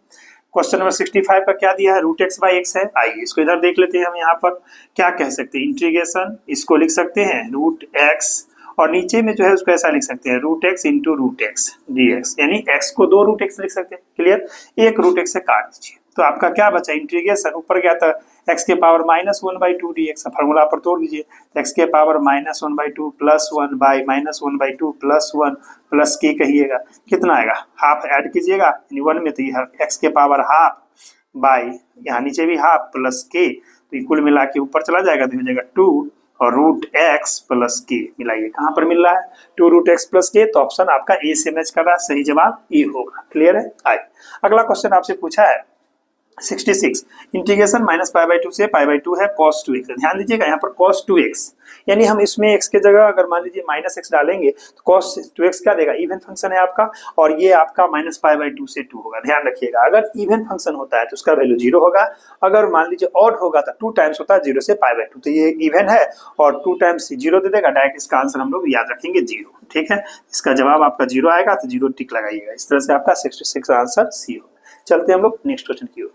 क्वेश्चन नंबर 65 पर क्या दिया है, रूट एक्स बाई एक्स है, आइए इसको इधर देख लेते हैं। हम यहाँ पर क्या कह सकते हैं, इंटीग्रेशन इसको लिख सकते हैं रूट एक्स और नीचे में जो है उसको ऐसा लिख सकते हैं root x into root x d x, यानी एक्स को 2 रूट एक्स लिख सकते हैं, क्लियर, एक रूट एक्स से काट दीजिए तो आपका क्या बचा, इंटीग्रेशन ऊपर गया था एक्स के power minus 1/2 D x, formula पर तोड़ दीजिए, एक्स के power minus 1/2 plus 1 by minus 1/2 plus 1 plus के कहिएगा, कितना आएगा, हाफ ऐड कीजिएगा यानी 1 में, तो ये एक्स के पावर हाफ बाई यहाँ नीचे भी हाफ प्लस के, तो कुल मिला के ऊपर चला जाएगा तो हो जाएगा 2 और रूट एक्स प्लस के, मिलाइए कहाँ पर मिल रहा है 2 रूट एक्स प्लस के, तो ऑप्शन आपका ए से मैच कर रहा है, सही जवाब ए होगा, क्लियर है। आइए अगला क्वेश्चन आपसे पूछा है 66, इंटीग्रेशन माइनस पाई बाई 2 से पाई बाई 2 है cos 2x, ध्यान दीजिएगा यहाँ पर cos 2x, यानी हम इसमें x के जगह अगर मान लीजिए माइनस x डालेंगे तो cos 2x क्या देगा, इवन फंक्शन है आपका और ये आपका माइनस पाई बाई 2 से 2 होगा, ध्यान रखिएगा अगर इवन फंक्शन होता है तो उसका वैल्यू 0 होगा, अगर मान लीजिए ऑड होगा तो 2 टाइम्स होता है 0 से पाई बाई 2, तो ये इवन है और 2 टाइम्स 0 दे देगा, डायरेक्ट इसका आंसर हम लोग याद रखेंगे 0, ठीक है, इसका जवाब आपका 0 आएगा तो 0 टिक लगाइएगा, इस तरह से आपका 66 आंसर सी हो। चलते हम लोग नेक्स्ट क्वेश्चन की ओर।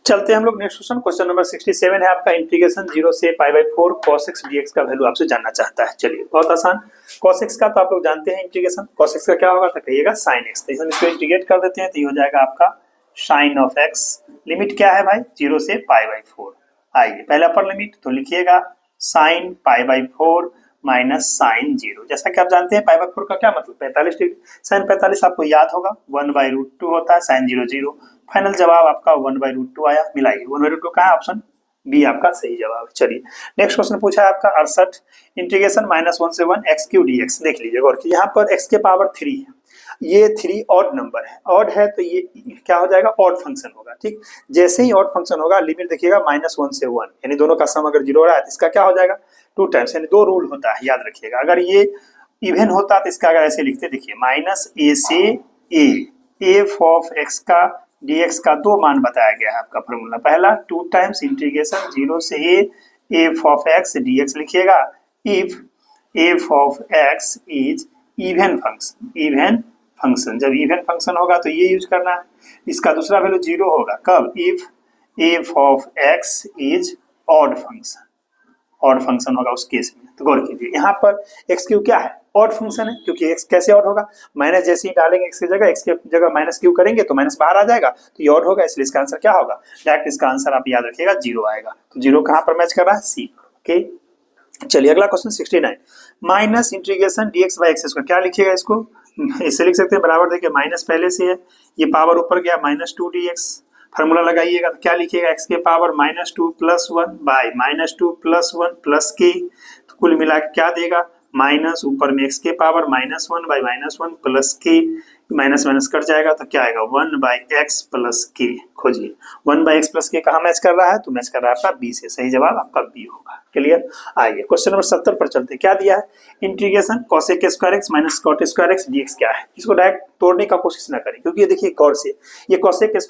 चलते हैं हम लोग नेक्स्ट क्वेश्चन। क्वेश्चन नंबर 67 है आपका, इंटीग्रेशन 0 से π/4 cos x dx का वैल्यू आपसे जानना चाहता है। चलिए बहुत आसान, cos x का तो आप लोग जानते हैं इंटीग्रेशन, cos x का क्या होगा तो कहिएगा sin x। तो हम इसको इंटीग्रेट कर देते हैं तो ये हो जाएगा आपका sin ऑफ x। लिमिट क्या है भाई, 0 से π/4। आइए पहले अपर लिमिट तो लिखिएगा sin π/4 माइनस साइन 0। जैसा कि आप जानते हैं π/4 का क्या मतलब 45 डिग्री, साइन 45 आपको याद होगा 1/√2 होता है, साइन 0 0। फाइनल जवाब आपका 1/√2 आया। मिलाइए 1/√2 कहाँ है, ऑप्शन बी आपका सही जवाब है। चलिए नेक्स्ट क्वेश्चन पूछा है आपका 68, इंटीग्रेशन -1 से 1 x³ dx। देख लीजिए गौर की, यहाँ पर x के पावर 3 है, ये 3 ऑड नंबर है, ऑड है तो ये क्या हो जाएगा, ऑड फंक्शन होगा। ठीक, जैसे ही ऑड फंक्शन होगा लिमिट देखिएगा -1 से 1, यानी दोनों का सम अगर 0 हो रहा है तो इसका क्या हो जाएगा 2 टाइम्स, यानी 2 रूल होता है, याद रखिएगा। अगर ये इवन होता तो इसका अगर ऐसे लिखते, देखिए -a से a, f ऑफ x का dx का 2 मान बताया गया है आपका फॉर्मूला। पहला 2 टाइम्स इंटीग्रेशन 0 से a f of x dx लिखिएगा, if f of x is even function. Even function, जब इवन फंक्शन होगा तो ये यूज करना है। इसका दूसरा वैल्यू 0 होगा कब, if f of x is odd function. Odd function होगा उस केस में। तो गौर कीजिए यहाँ पर x³ क्या है, ऑड फंक्शन है, क्योंकि x कैसे ऑड होगा, माइनस जैसे ही डालेंगे x की जगह, x की जगह -q करेंगे तो माइनस बाहर आ जाएगा तो ये ऑड होगा, इसलिए इसका आंसर क्या होगा, डायरेक्ट इसका आंसर आप याद रखिएगा 0 आएगा। तो 0 कहाँ पर मैच कर रहा है, सी। ओके चलिए अगला क्वेश्चन 69, माइनस इंटीग्रेशन dx/x²। क्या लिखिएगा इसको, इसे लिख सकते हैं बराबर, देखिए माइनस पहले से है, ये पावर ऊपर गया -2 dx। फार्मूला लगाइएगा तो क्या लिखिएगा, x के पावर -2 + 1 बाय -2 + 1 + k। तो कुल मिला के क्या देगा, माइनस ऊपर में x के पावर -1 बाय -1 + k, माइनस माइनस कट जाएगा तो क्या आएगा 1/x + k। खोजिए 1/x + k कहाँ मैच कर रहा है, तो मैच कर रहा है आपका बी से, सही जवाब आपका बी होगा। क्लियर। आइए क्वेश्चन नंबर 70 पर चलते हैं। क्या दिया है, integration cos² x - cot² x dx क्या है। इसको डायरेक्ट तोड़ने का कोशिश ना करें, क्योंकि ये देखिए गौर से, ये cos² x -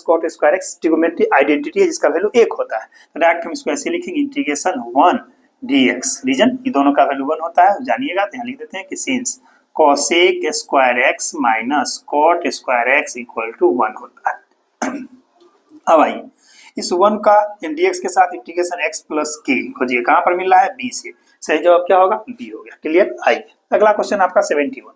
cot² x trigonometric identity है जिसका वैल्यू 1 होता है। तो डायरेक्ट हम इसको ऐसे लिखेंगे इंटीग्रेशन 1 dx। रीजन ये दोनों का वैल्यू 1 होता है, जानिएगा तो यहाँ लिख देते हैं कि since cos² x - cot² x = 1 होता है। अब आइए इस 1 का dx के साथ इंटीग्रेशन x + k खोजिए, कहाँ पर मिल रहा है, b से। सही जवाब क्या होगा, b हो गया। क्लियर। आइए अगला क्वेश्चन आपका 71,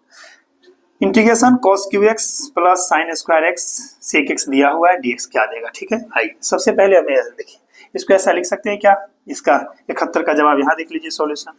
integration cos⁡ plus sin² sec x दिया हुआ है, dx क्या देगा। ठीक है, आइए सबसे पहले हमें देखिए इसको ऐसा लिख सकते हैं क्या, इसका 71 का जवाब यहाँ देख लीजिए। सॉल्यूशन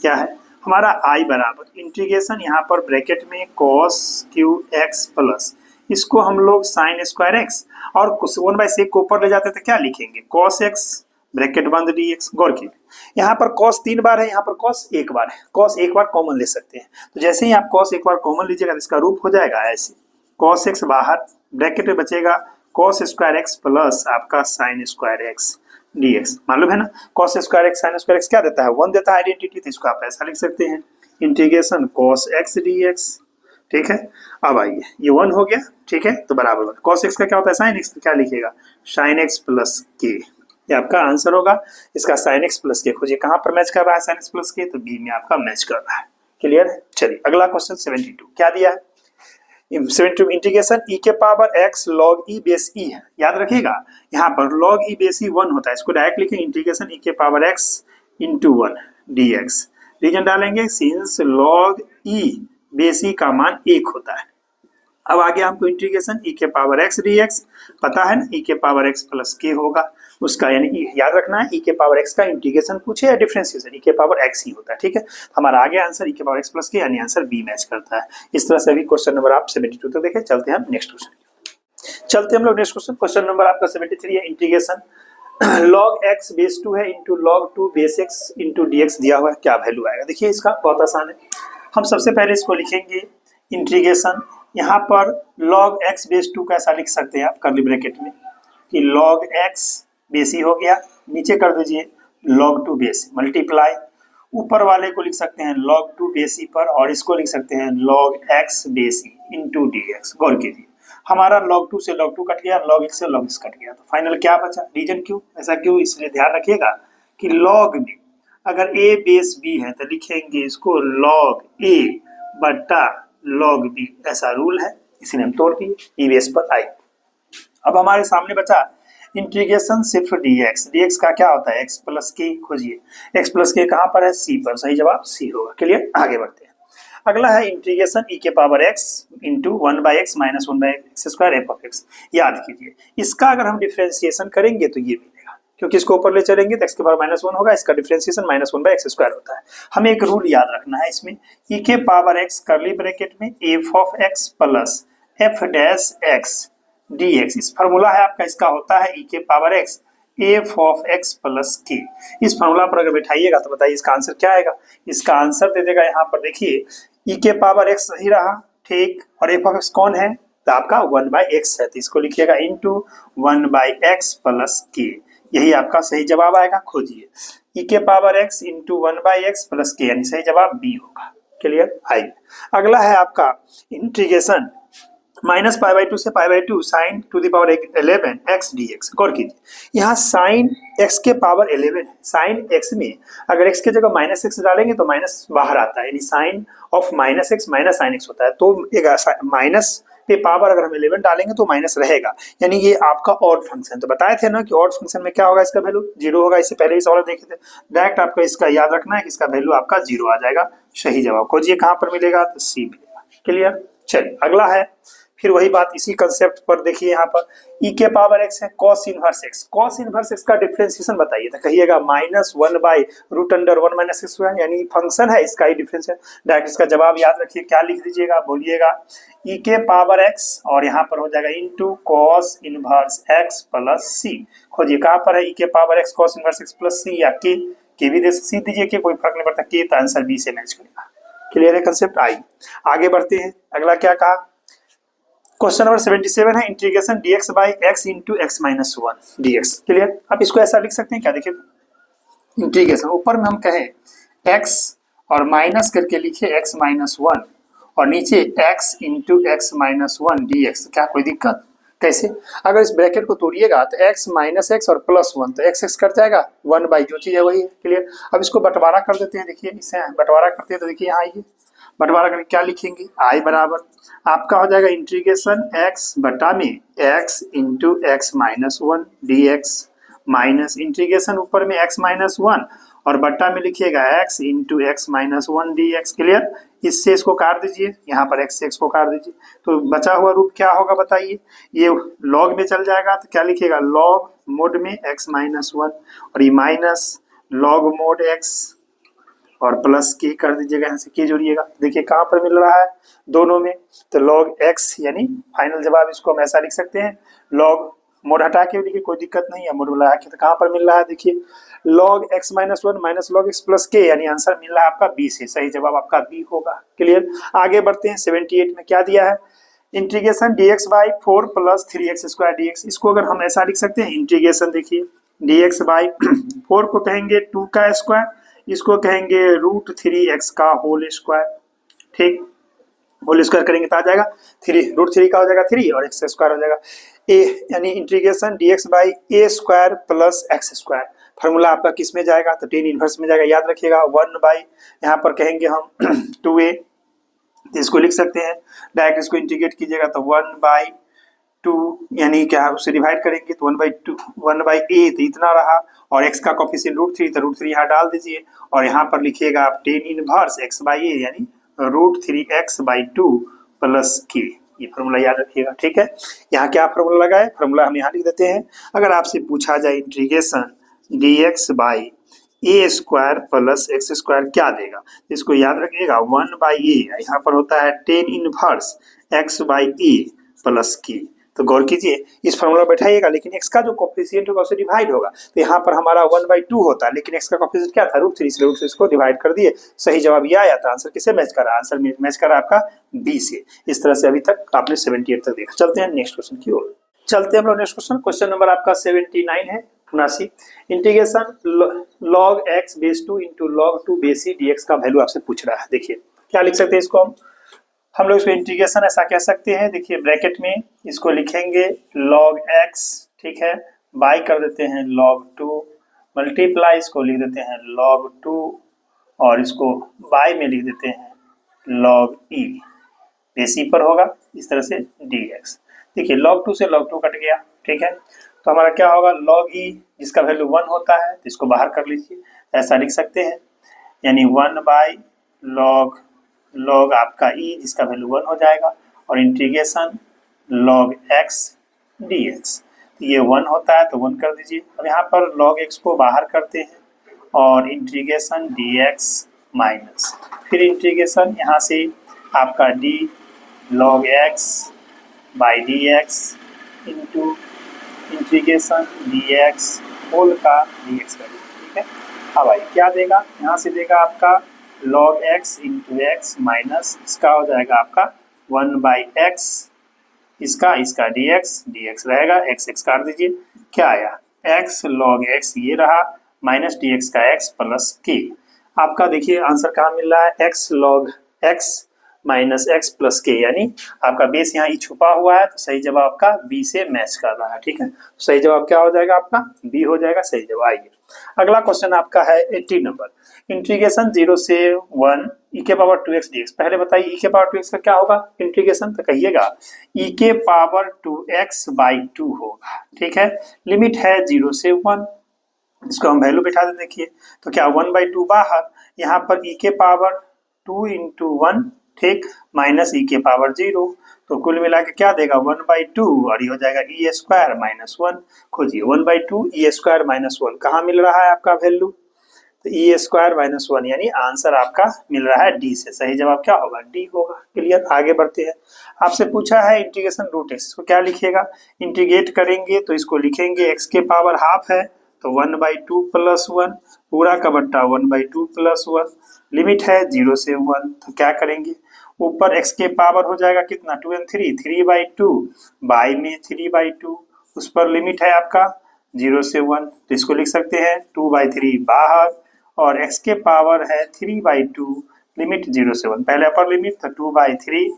क्या है हमारा, i बराबर इंटीग्रेशन यहाँ पर ब्रैकेट में cos⁡x प्लस इसको हम लोग sin² x और 1/sec को ऊपर ले जाते थे, क्या लिखेंगे cos x ब्रैकेट बंद dx। गौर कीजिए यहाँ पर cos 3 बार है, यहाँ पर cos 1 बार है, cos 1 बार कॉमन ले सकते हैं। तो जैसे ही आप cos 1 बार कॉमन लीजिएगा तो इसका रूप हो जाएगा ऐसे, cos x बाहर ब्रैकेट में बचेगा cos² x प्लस आपका sin² x dx। मालूम है ना, cos² x sin² x क्या देता है, 1 देता है आइडेंटिटी। तो इसको आप ऐसा लिख सकते हैं इंटीग्रेशन cos x dx। ठीक है, अब आइए ये 1 हो गया। ठीक है, तो बराबर cos x का क्या होता है sin x, तो क्या लिखिएगा sin x + k। ये आपका आंसर होगा। इसका sin x + k खोजिए, कहाँ पर मैच कर रहा है sin x + k, तो बी में आपका मैच कर रहा है। क्लियर है। चलिए अगला क्वेश्चन 72, क्या दिया है, 72 इंटीग्रेशन e के power x log e base e है। याद रखिएगा यहाँ पर log e बेस e 1 होता है, इसको डायरेक्ट लिखें इंटीग्रेशन e के पावर x × 1 dx। रीजन डालेंगे since log e base e का मान 1 होता है। अब आगे हमको इंटीग्रेशन e के पावर x dx पता है ना, e के पावर x + k होगा उसका, यानी याद रखना है e के पावर x का इंटीग्रेशन पूछे या डिफरेंशिएशन, e के पावर x ही होता है। ठीक है, हमारा आगे आंसर e के पावर x + k यानी आंसर बी मैच करता है। इस तरह से अभी क्वेश्चन नंबर आप 72 तक देखें। चलते हैं हम नेक्स्ट क्वेश्चन, चलते हम लोग नेक्स्ट क्वेश्चन। क्वेश्चन नंबर आपका 73 है, इंटीग्रेशन log x बेस 2 है into log 2 base x into dx दिया हुआ है, क्या वैल्यू आएगा। देखिए इसका बहुत आसान है, हम सबसे पहले इसको लिखेंगे इंटीग्रेशन, यहाँ पर log x बेस 2 कैसा लिख सकते हैं आप कर्ली ब्रैकेट में कि log x बेस ही हो गया, नीचे कर दीजिए log 2 बेस मल्टीप्लाई, ऊपर वाले को लिख सकते हैं log 2 बेस ई पर और इसको लिख सकते हैं log x base E into dx। गौर कीजिए हमारा log 2 से log 2 कट गया, log x से log x कट गया, तो फाइनल क्या बचा, रीजन क्यों, ऐसा क्यों, इसलिए ध्यान रखिएगा कि log में अगर a बेस b है तो लिखेंगे इसको log a बटा log b, ऐसा रूल है, इसीलिए हम तोड़ दिए e बेस पर आई। अब हमारे सामने बचा इंटीग्रेशन सिर्फ dx, dx का क्या होता है x प्लस के, खोजिए x प्लस के कहाँ पर है, c पर, सही जवाब c होगा। क्लियर, आगे बढ़ते हैं। अगला है इंटीग्रेशन e के power x into 1/x minus 1/x square F of x। याद कीजिए, इसका अगर हम डिफ्रेंसिएशन करेंगे तो ये मिलेगा, क्योंकि इसको ऊपर ले चलेंगे तो x के पावर -1 होगा, इसका डिफ्रेंसिएशन -1/x स्क्वायर होता है। हमें एक रूल याद रखना है इसमें, e के पावर x कर्ली ब्रैकेट में f of x plus f dash x dx, इस फार्मूला है आपका, इसका होता है e के power x f of x plus k। इस फार्मूला पर अगर बैठाइएगा तो बताइए इसका आंसर क्या आएगा। इसका आंसर दे देगा यहाँ पर, देखिए e के पावर x सही रहा, ठीक, और f ऑफ x कौन है, तो आपका 1/x है, तो इसको लिखिएगा इंटू 1/x प्लस k, यही आपका सही जवाब आएगा। खोजिए e के power x into 1/x plus k, यानी सही जवाब बी होगा। क्लियर, आइए अगला है आपका इंटीग्रेशन -π/2 से π/2 sine to the power 11 x dx। गौर कीजिए, यहाँ साइन x के पावर 11 है, साइन x में अगर x के जगह -x डालेंगे तो माइनस बाहर आता है, यानी sine of -x minus sign x होता है, तो माइनस पे पावर अगर हम 11 डालेंगे तो माइनस रहेगा, यानी ये आपका ऑड फंक्शन। तो बताए थे ना कि ऑड फंक्शन में क्या होगा, इसका वैल्यू 0 होगा, इससे पहले ही सवाल देखे थे। डायरेक्ट आपको इसका याद रखना है कि इसका वैल्यू आपका 0 आ जाएगा, सही जवाब। खोजिए कहाँ पर मिलेगा, तो सी मिलेगा। क्लियर, चलिए अगला है, फिर वही बात इसी कंसेप्ट पर देखिए, यहाँ पर e के पावर x है cos inverse x, cos inverse x का डिफरेंशिएशन बताइए, तो कहिएगा -1/√(1 - x², यानी फंक्शन है, इसका ही डिफरेंस है। डायरेक्ट इसका जवाब याद रखिए, क्या लिख दीजिएगा, बोलिएगा e के पावर x और यहाँ पर हो जाएगा into cos inverse x plus c। खोजिए कहाँ पर है e के power x cos inverse x plus c, या के भी दे सी दीजिए, कि कोई फर्क नहीं पड़ता, के तो आंसर बी से मैच करेगा। क्लियर है कंसेप्ट, आइए आगे बढ़ते हैं। अगला क्या कहा, क्वेश्चन नंबर 77 है integration dx by x into x minus 1 dx। Clear, अब इसको ऐसा लिख सकते हैं, क्या देखिए, इंटीग्रेशन ऊपर में हम कहें x और माइनस करके लिखे x माइनस 1 और नीचे x into x minus 1 dx, क्या कोई दिक्कत, कैसे, अगर इस ब्रैकेट को तोड़िएगा तो x माइनस x और प्लस 1, तो x कट जाएगा, 1 बाई जो चीज है वही है। क्लियर, अब इसको बंटवारा कर देते हैं, देखिए इसे बंटवारा करते हैं तो देखिए यहाँ आइए, बंटवारा करके क्या लिखेंगे, i बराबर आपका हो जाएगा इंटीग्रेशन x बटा में x into x minus 1 dx minus integration ऊपर में x माइनस 1 और बट्टा में लिखिएगा x into x minus 1 dx। Clear, इससे इसको काट दीजिए, यहाँ पर x से x को काट दीजिए, तो बचा हुआ रूप क्या होगा बताइए, ये लॉग में चल जाएगा, तो क्या लिखिएगा, लॉग मोड में x माइनस 1 और ये माइनस लॉग मोड x और प्लस के कर दीजिएगा, यहाँ से के जोड़िएगा, देखिए कहाँ पर मिल रहा है दोनों में, तो लॉग x, यानी फाइनल जवाब इसको हम ऐसा लिख सकते हैं, लॉग मोड हटा के लिखिए, कोई दिक्कत नहीं है, मोड लगा के, तो कहाँ पर मिल रहा है, देखिए log x minus 1 minus log x plus के, यानी आंसर मिल रहा है आपका बी से, सही जवाब आपका बी होगा। क्लियर, आगे बढ़ते हैं। 78 में क्या दिया है, integration dx by 4 plus 3x square dx, इसको अगर हम ऐसा लिख सकते हैं, इंटीग्रेशन देखिए dx बाई 4 को कहेंगे 2 का स्क्वायर, इसको कहेंगे √3x का होल स्क्वायर, ठीक, होल स्क्वायर करेंगे तो आ जाएगा 3 का हो जाएगा 3 और x स्क्वायर हो जाएगा a, यानी integration dx by a square plus x square. Formula आपका किस में जाएगा, तो टेन इनवर्स में जाएगा, याद रखिएगा 1 बाई यहाँ पर कहेंगे हम 2a, इसको लिख सकते हैं, डायरेक्ट इसको इंटीग्रेट कीजिएगा तो 1/2, यानी क्या उससे डिवाइड करेंगे तो 1/a, तो इतना रहा, और x का कोफिशिएंट √3, तो √3 यहाँ डाल दीजिए और यहाँ पर लिखिएगा आप tan inverse x by a, यानी √3x/2 प्लस k, ये फार्मूला याद रखिएगा। ठीक है, यहाँ क्या फार्मूला लगा है, फार्मूला हम यहाँ लिख देते हैं। अगर आपसे पूछा जाए integration dx by a square plus x square क्या देगा, इसको याद रखिएगा 1/a, यहाँ पर होता है tan inverse x by a plus k, तो गौर कीजिए इस फार्मूला बैठाइएगा, लेकिन x का जो कोफिशिएंट होगा उसे डिवाइड होगा, तो यहाँ पर हमारा 1/2 होता है, लेकिन x का कोफिशिएंट क्या था √3, इसलिए √3 इसको डिवाइड कर दिए, सही जवाब ये आया था। आंसर किसे मैच करा, आंसर मैच करा आपका बी से। इस तरह से अभी तक आपने 78 तक देखा। चलते हैं नेक्स्ट क्वेश्चन की ओर, चलते हैं हम लोग नेक्स्ट क्वेश्चन। क्वेश्चन नंबर आपका 79 है, 79, integration log x base 2 into log 2 base c dx का वैल्यू आपसे पूछ रहा है। देखिए क्या लिख सकते हैं इसको, हम लोग इसको इंटीग्रेशन ऐसा कह सकते हैं, देखिए ब्रैकेट में इसको लिखेंगे log x, ठीक है, बाई कर देते हैं log 2, मल्टीप्लाई इसको लिख देते हैं log 2 और इसको बाई में लिख देते हैं log e, बेस e पर होगा, इस तरह से dx। देखिए log 2 से log 2 कट गया, ठीक है, तो हमारा क्या होगा, log e जिसका वैल्यू 1 होता है तो इसको बाहर कर लीजिए, ऐसा लिख सकते हैं, यानी 1 बाई log आपका e जिसका वैल्यू 1 हो जाएगा और इंटीग्रेशन log x dx, तो ये 1 होता है तो 1 कर दीजिए। अब यहाँ पर log x को बाहर करते हैं और इंटीग्रेशन dx माइनस, फिर इंटीग्रेशन यहाँ से आपका d log x by dx into integration dx whole का dx वैल्यू, ठीक है। अब भाई क्या देगा, यहाँ से देगा आपका log x into x minus इसका हो जाएगा आपका 1 बाई एक्स, इसका dx रहेगा, x काट दीजिए, क्या आया x log x ये रहा माइनस dx का x प्लस k। आपका देखिए आंसर कहाँ मिल रहा है, x log x minus x plus k, यानी आपका बेस यहाँ ई छुपा हुआ है तो सही जवाब आपका बी से मैच कर रहा है, ठीक है। सही जवाब क्या हो जाएगा आपका, बी हो जाएगा सही जवाब। आइए अगला क्वेश्चन आपका है 80 नंबर, इंटीग्रेशन 0 से 1 e के पावर 2x dx। पहले बताइए e के पावर 2x का क्या होगा इंटीग्रेशन, तो कहिएगा e के पावर 2x बाई 2 होगा, ठीक है। लिमिट है 0 से 1, इसको हम वैल्यू बिठा दें, देखिए तो क्या 1 बाई 2 बाहर, यहाँ पर e के पावर 2 इंटू 1, ठीक, माइनस e के पावर 0, तो कुल मिला के क्या देगा 1 बाई 2 और ये हो जाएगा e square minus 1। खोजिए 1 by 2 e square minus 1 कहाँ मिल रहा है आपका वैल्यू, तो e स्क्वायर माइनस 1, यानी आंसर आपका मिल रहा है डी से, सही जवाब क्या होगा डी होगा। क्लियर, आगे बढ़ते हैं। आपसे पूछा है इंटीग्रेशन रूट एक्स, इसको क्या लिखिएगा, इंटीग्रेट करेंगे तो इसको लिखेंगे x के पावर हाफ है तो 1 बाई 2 प्लस 1 पूरा का बट्टा 1 बाई 2 प्लस 1, लिमिट है 0 से 1, तो क्या करेंगे ऊपर x के पावर हो जाएगा कितना 2 and 3, 3 बाई 2 बाई में 3 बाई 2, उस पर लिमिट है आपका 0 से 1, तो इसको लिख सकते हैं 2 बाई 3 बाहर और x के पावर है 3 बाई 2, लिमिट 0 से 1, पहले अपर लिमिट तो 2 बाई 3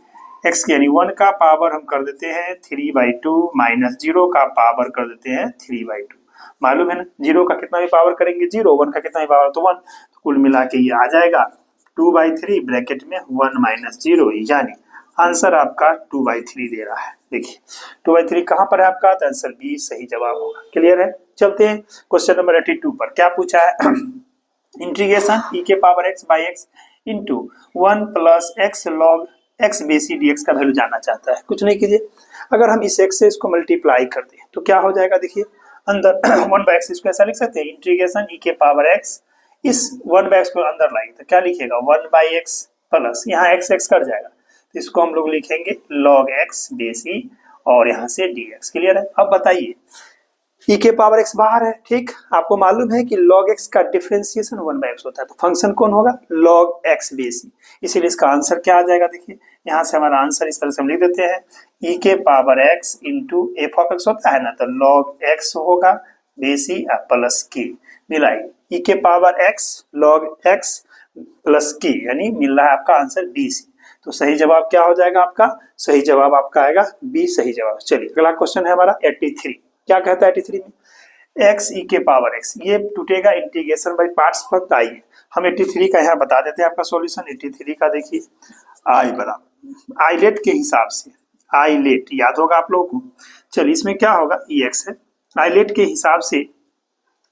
x यानी 1 का पावर हम कर देते हैं 3 बाई 2 माइनस 0 का पावर कर देते हैं 3 बाई 2, मालूम है ना 0 का कितना भी पावर करेंगे 0, 1 का कितना भी पावर तो 1, तो कुल मिला के ये आ जाएगा 2 बाई 3 ब्रैकेट में 1 माइनस 0, यानी आंसर आपका 2 बाई 3 दे रहा है। देखिए 2 बाई 3 कहाँ पर है आपका, तो आंसर बी सही जवाब होगा। क्लियर है, चलते हैं क्वेश्चन नंबर 82 पर। क्या पूछा है इंटीग्रेशन e के power x by x into 1 plus x log x बेसी dx का वैल्यू जानना चाहता है। कुछ नहीं कीजिए, अगर हम इस x से इसको मल्टीप्लाई कर दें तो क्या हो जाएगा, देखिए अंदर 1 बाई एक्स, इसको ऐसा लिख सकते हैं इंटीग्रेशन e के पावर x, इस 1 बाई एक्स को अंदर लाइए तो क्या लिखिएगा 1 बाई एक्स प्लस यहाँ x कट जाएगा तो इसको हम लोग लिखेंगे log x बेसी और यहाँ से dx। क्लियर है, अब बताइए e के पावर x बाहर है, ठीक, आपको मालूम है कि log x का डिफरेंशिएशन 1 बाई एक्स होता है, तो फंक्शन कौन होगा log x बेसी, इसीलिए इसका आंसर क्या आ जाएगा, देखिए यहाँ से हमारा आंसर इस तरह से हम लिख देते हैं e के power x into f of x होता है ना, तो log x होगा बेसी प्लस k, मिलाइए e के power x log x plus k, यानी मिल रहा है आपका आंसर बी सी, तो सही जवाब क्या हो जाएगा आपका, सही जवाब आपका आएगा बी सही जवाब। चलिए अगला क्वेश्चन है हमारा 83, क्या कहता है 83 में x e के पावर x, ये टूटेगा इंटीग्रेशन बाई पार्ट्स पर। आइए हम 83 का यहाँ बता देते हैं आपका सॉल्यूशन। 83 का देखिए आई बराबर आईलेट के हिसाब से, आईलेट याद होगा आप लोगों को, चलिए इसमें क्या होगा ई एक्स है, आईलेट के हिसाब से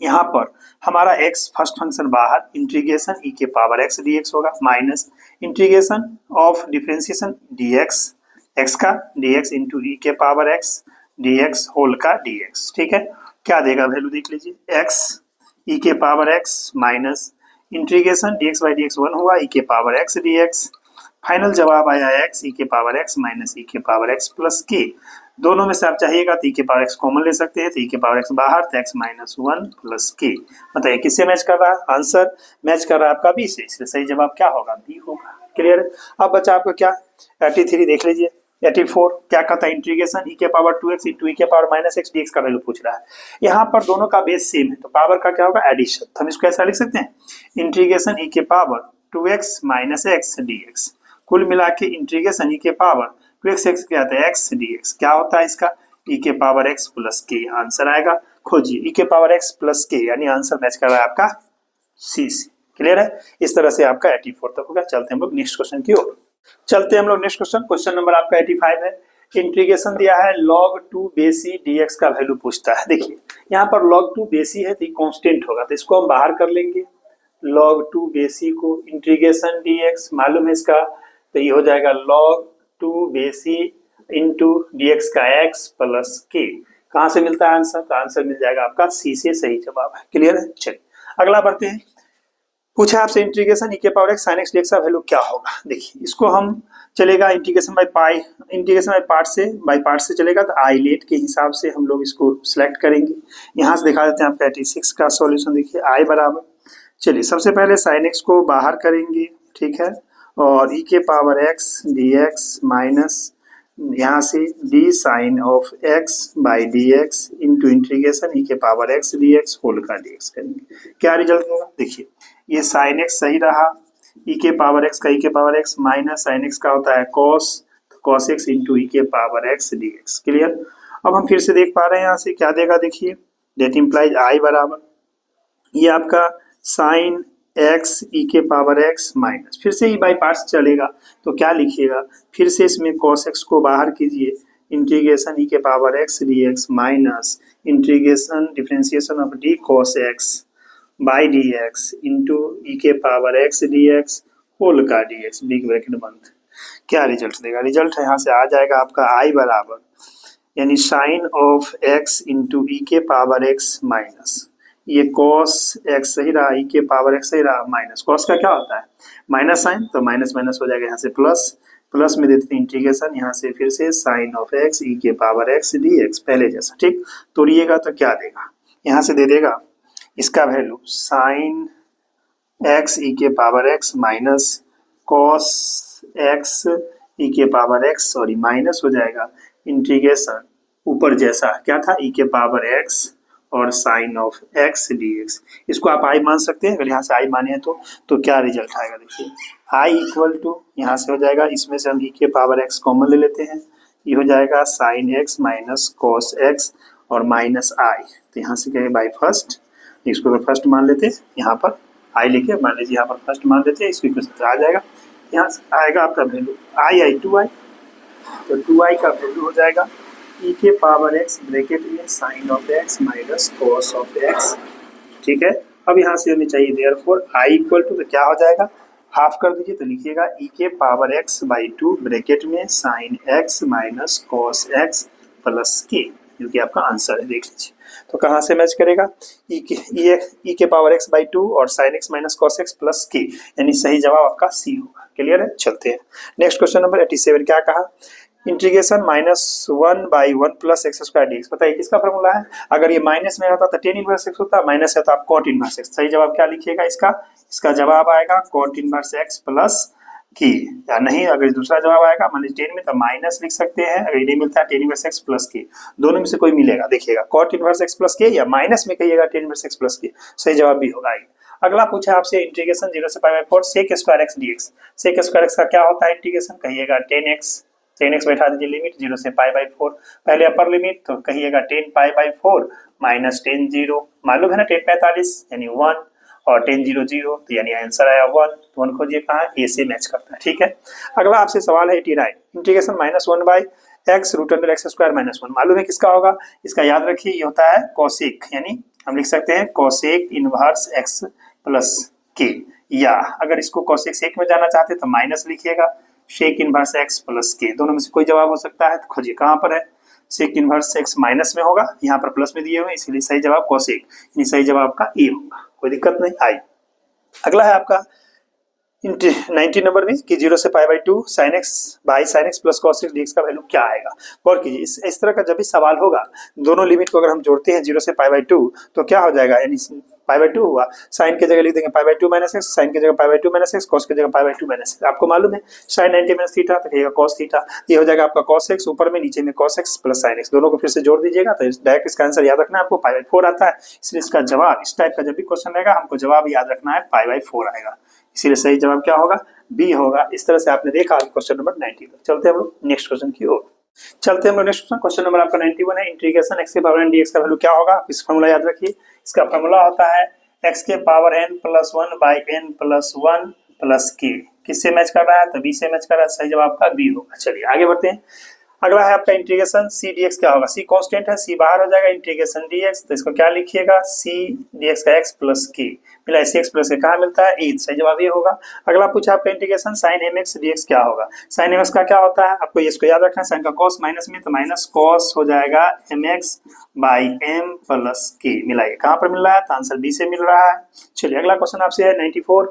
यहाँ पर हमारा x फर्स्ट फंक्शन बाहर, इंटीग्रेशन e के पावर x dx होगा minus integration of differentiation dx, x का dx इंटू e के पावर x dx होल का dx, ठीक है। क्या देगा वैल्यू देख लीजिए x e के power x minus integration dx by dx 1 हुआ, e के पावर x dx, फाइनल जवाब आया x e के पावर x माइनस e के पावर x प्लस k, दोनों में से आप चाहिएगा तो e के पावर x कॉमन ले सकते हैं, तो e के पावर x बाहर तो x माइनस 1 प्लस k, बताइए किससे मैच कर रहा है, आंसर मैच कर रहा है आपका बी से, इसलिए सही जवाब क्या होगा बी होगा। क्लियर है, अब बचा आपका क्या 83 देख लीजिए। 84 क्या कहता है इंटीग्रेशन e के पावर 2x इंटू e के पावर माइनस x dx का वैल्यू पूछ रहा है, यहाँ पर दोनों का बेस सेम है तो पावर का क्या होगा एडिशन, तो हम इसको ऐसा लिख सकते हैं इंटीग्रेशन e के power 2x minus x dx, कुल मिला के इंटीग्रेशन e के पावर 2x क्या आता है x dx, क्या होता है इसका e के power x plus k, answer आएगा, खोजिए e के पावर x प्लस k, यानी आंसर मैच कर रहा है आपका सी से। क्लियर है, इस तरह से आपका 84 तक होगा। चलते हैं हम लोग नेक्स्ट क्वेश्चन की ओर, चलते हैं हम लोग नेक्स्ट क्वेश्चन, क्वेश्चन नंबर आपका 85 है। इंटीग्रेशन दिया है log 2 बेसी dx का वैल्यू पूछता है। देखिए यहाँ पर log 2 बेसी है तो ये कांस्टेंट होगा, तो इसको हम बाहर कर लेंगे। log 2 बेसी को इंटीग्रेशन dx मालूम है इसका, तो ये हो जाएगा log 2 बेसी इंटू dx का x प्लस k। कहाँ से मिलता है आंसर? तो आंसर मिल जाएगा आपका सी से सही जवाब है। क्लियर है? चलिए अगला बढ़ते हैं। पूछा आपसे इंटीग्रेशन e के power x sin x dx का वैल्यू क्या होगा। देखिए इसको हम चलेगा integration by pi, integration by part से चलेगा, तो आई लेट के हिसाब से हम लोग इसको सिलेक्ट करेंगे। यहाँ से दिखा देते हैं आपका 86 का सॉल्यूशन। देखिए आई बराबर, चलिए सबसे पहले sin x को बाहर करेंगे, ठीक है, और e के पावर x dx माइनस यहाँ से d sine of x by d x into integration e के पावर x dx होल का dx करेंगे। क्या रिजल्ट होगा? देखिए ये साइन x सही रहा, e के पावर x का e के power x minus sign x का होता है cos, cos x into e के पावर x dx। क्लियर? अब हम फिर से देख पा रहे हैं यहाँ से क्या देगा। देखिए डेट इम्प्लाइज आई बराबर, ये आपका साइन x e के पावर x माइनस, फिर से ही बाई पार्ट्स चलेगा तो क्या लिखिएगा, फिर से इसमें cos x को बाहर कीजिए, इंटीग्रेशन e के power x dx minus integration differentiation of d cos x by d x into e के पावर x dx होल का dx बिग ब्रैकेट बंद। क्या रिजल्ट देगा? रिजल्ट यहाँ से आ जाएगा आपका आई बराबर, यानी sine of x into e के पावर x माइनस, ये cos x सही रहा, e के पावर x सही रहा, माइनस cos का क्या होता है माइनस साइन, तो माइनस माइनस हो जाएगा यहाँ से प्लस, प्लस में देते हैं इंटीग्रेशन, यहाँ से फिर से साइन ऑफ x e के पावर x dx पहले जैसा। ठीक, तोड़िएगा तो क्या देगा, यहाँ से दे देगा इसका वैल्यू साइन x e के power x minus cos x e के पावर x, सॉरी माइनस हो जाएगा इंटीग्रेशन ऊपर जैसा क्या था e के पावर x और साइन ऑफ x dx। इसको आप आई मान सकते हैं, अगर यहाँ से आई माने हैं तो क्या रिजल्ट आएगा। देखिए आई इक्वल टू यहाँ से हो जाएगा, इसमें से हम e के पावर x कॉमन ले लेते हैं, ये हो जाएगा sine x minus cos x और माइनस आई, तो यहाँ से क्या है बाई फर्स्ट, इसको अगर फर्स्ट मान लेते हैं यहाँ पर आई लिखे, मान लीजिए यहाँ पर फर्स्ट मान लेते हैं, इसको इक्वेशन आ जाएगा, यहाँ से आएगा आपका वैल्यू आई 2i, तो 2i का वैल्यू हो जाएगा e के पावर x ब्रैकेट में sine of x minus cos of x। ठीक है, अब यहाँ से हमें चाहिए देयरफॉर i इक्वल टू, तो क्या हो जाएगा हाफ कर दीजिए, तो लिखिएगा e के पावर x बाई 2 ब्रैकेट में sine x minus cos x plus k, जो कि आपका आंसर है। देख लीजिए तो कहाँ से मैच करेगा, e के पावर x बाई 2 और sine x minus cos x plus k, यानी सही जवाब आपका सी होगा। क्लियर है? चलते हैं नेक्स्ट क्वेश्चन नंबर 87। क्या कहा, integration -1 by 1 plus x square d x. बताइए किसका फॉर्मूला है, अगर ये माइनस में रहता तो टेन इनवर्स एक्स होता, माइनस है तो आप कॉट इनवर्स एक्स। सही जवाब क्या लिखिएगा इसका जवाब आएगा कॉट इनवर्स एक्स प्लस की, या नहीं अगर दूसरा जवाब आएगा मान लीजिए 10 में तो माइनस लिख सकते हैं, अगर ये मिलता है टेन इनवर्स एक्स प्लस की, दोनों में से कोई मिलेगा। देखिएगा कॉट इनवर्स एक्स प्लस के या माइनस में कहिएगा टेन इनवर्स एक्स प्लस के, सही जवाब भी होगा। अगला पूछा आपसे इंटीग्रेशन 0 से pi by 4 sec square x dx. Sec square x का क्या होता है इंटीग्रेशन, कहिएगा 10x बैठा दीजिए, लिमिट 0 से पाई बाई 4, पहले अपर लिमिट तो कहिएगा 10 पाई बाई 4 माइनस 10 0, मालूम है ना 10 45 यानी 1 और 10 0 0, तो यानी आंसर आया 1, तो 1 खोजिए कहाँ, ए से मैच करता है। ठीक है, अगला आपसे सवाल है 89, integration -1 by x root under x square minus 1, मालूम है किसका होगा, इसका याद रखिए ये होता है कोसेक, यानी हम लिख सकते हैं कोसेक इनवर्स एक्स प्लस के, या अगर इसको कोसेक सेक में जाना चाहते तो माइनस लिखिएगा शेक इनवर्स एक्स प्लस के, दोनों में से कोई जवाब हो सकता है, तो खोजिए कहाँ पर है, सेक इनवर्स एक्स माइनस में होगा, यहाँ पर प्लस में दिए हुए इसलिए सही जवाब कोसेक, यानी सही जवाब आपका ए होगा, कोई दिक्कत नहीं आई। अगला है आपका 90 नंबर में कि 0 से pi by 2 sine x by sine x plus cos x dx का वैल्यू क्या आएगा। गौर कीजिए इस तरह का जब भी सवाल होगा, दोनों लिमिट को अगर हम जोड़ते हैं 0 से पाई बाई 2 तो क्या हो जाएगा, यानी पाई बाई 2 हुआ, साइन की जगह लिख देंगे pi by 2 minus x, sine की जगह pi by 2 minus x, cos की जगह पाई बाई 2 माइनस एक्स। आपको मालूम है साइन 90 माइनस थीटा तो कहिएगा कॉस थीटा, ये हो जाएगा आपका कॉस एक्स ऊपर में, नीचे में cos x plus sine x, दोनों को फिर से जोड़ दीजिएगा तो डायरेक्ट इसका आंसर याद रखना है आपको पाई बाई 4 आता है, इसलिए इसका जवाब इस टाइप का जब भी क्वेश्चन रहेगा हमको जवाब याद रखना है पाई बाई 4 आएगा, इसीलिए सही जवाब क्या होगा, बी होगा। इस तरह से आपने देखा क्वेश्चन नंबर 90 तक। चलते हैं हम लोग नेक्स्ट क्वेश्चन की ओर, चलते हैं हम लोग नेक्स्ट क्वेश्चन, क्वेश्चन नंबर आपका 91 है, इंटीग्रेशन x के पावर n dx का वैल्यू क्या होगा, इस फॉर्मूला याद रखिए, इसका फॉर्मूला होता है x के power n plus 1 by n plus 1 plus k, किससे मैच कर रहा है, तो b से मैच कर रहा है, सही जवाब आपका बी होगा। चलिए आगे बढ़ते हैं, अगला है आपका इंटीग्रेशन सी डी एक्स क्या होगा, सी कांस्टेंट है, सी बाहर हो जाएगा, इंटीग्रेशन डी एक्स, तो इसको क्या लिखिएगा, सी डी एक्स का एक्स प्लस के मिला, इसे एक्स प्लस के कहाँ मिलता है, ई, सही जवाब ये होगा। अगला पूछा आपका integration sine m x d x क्या होगा, साइन एम एक्स का क्या होता है, आपको इसको याद रखना है, साइन का कॉस माइनस में, तो माइनस कॉस हो जाएगा m x by m plus k, मिलाइए कहाँ पर मिल रहा है, तो आंसर बी से मिल रहा है। चलिए अगला क्वेश्चन आपसे है 94,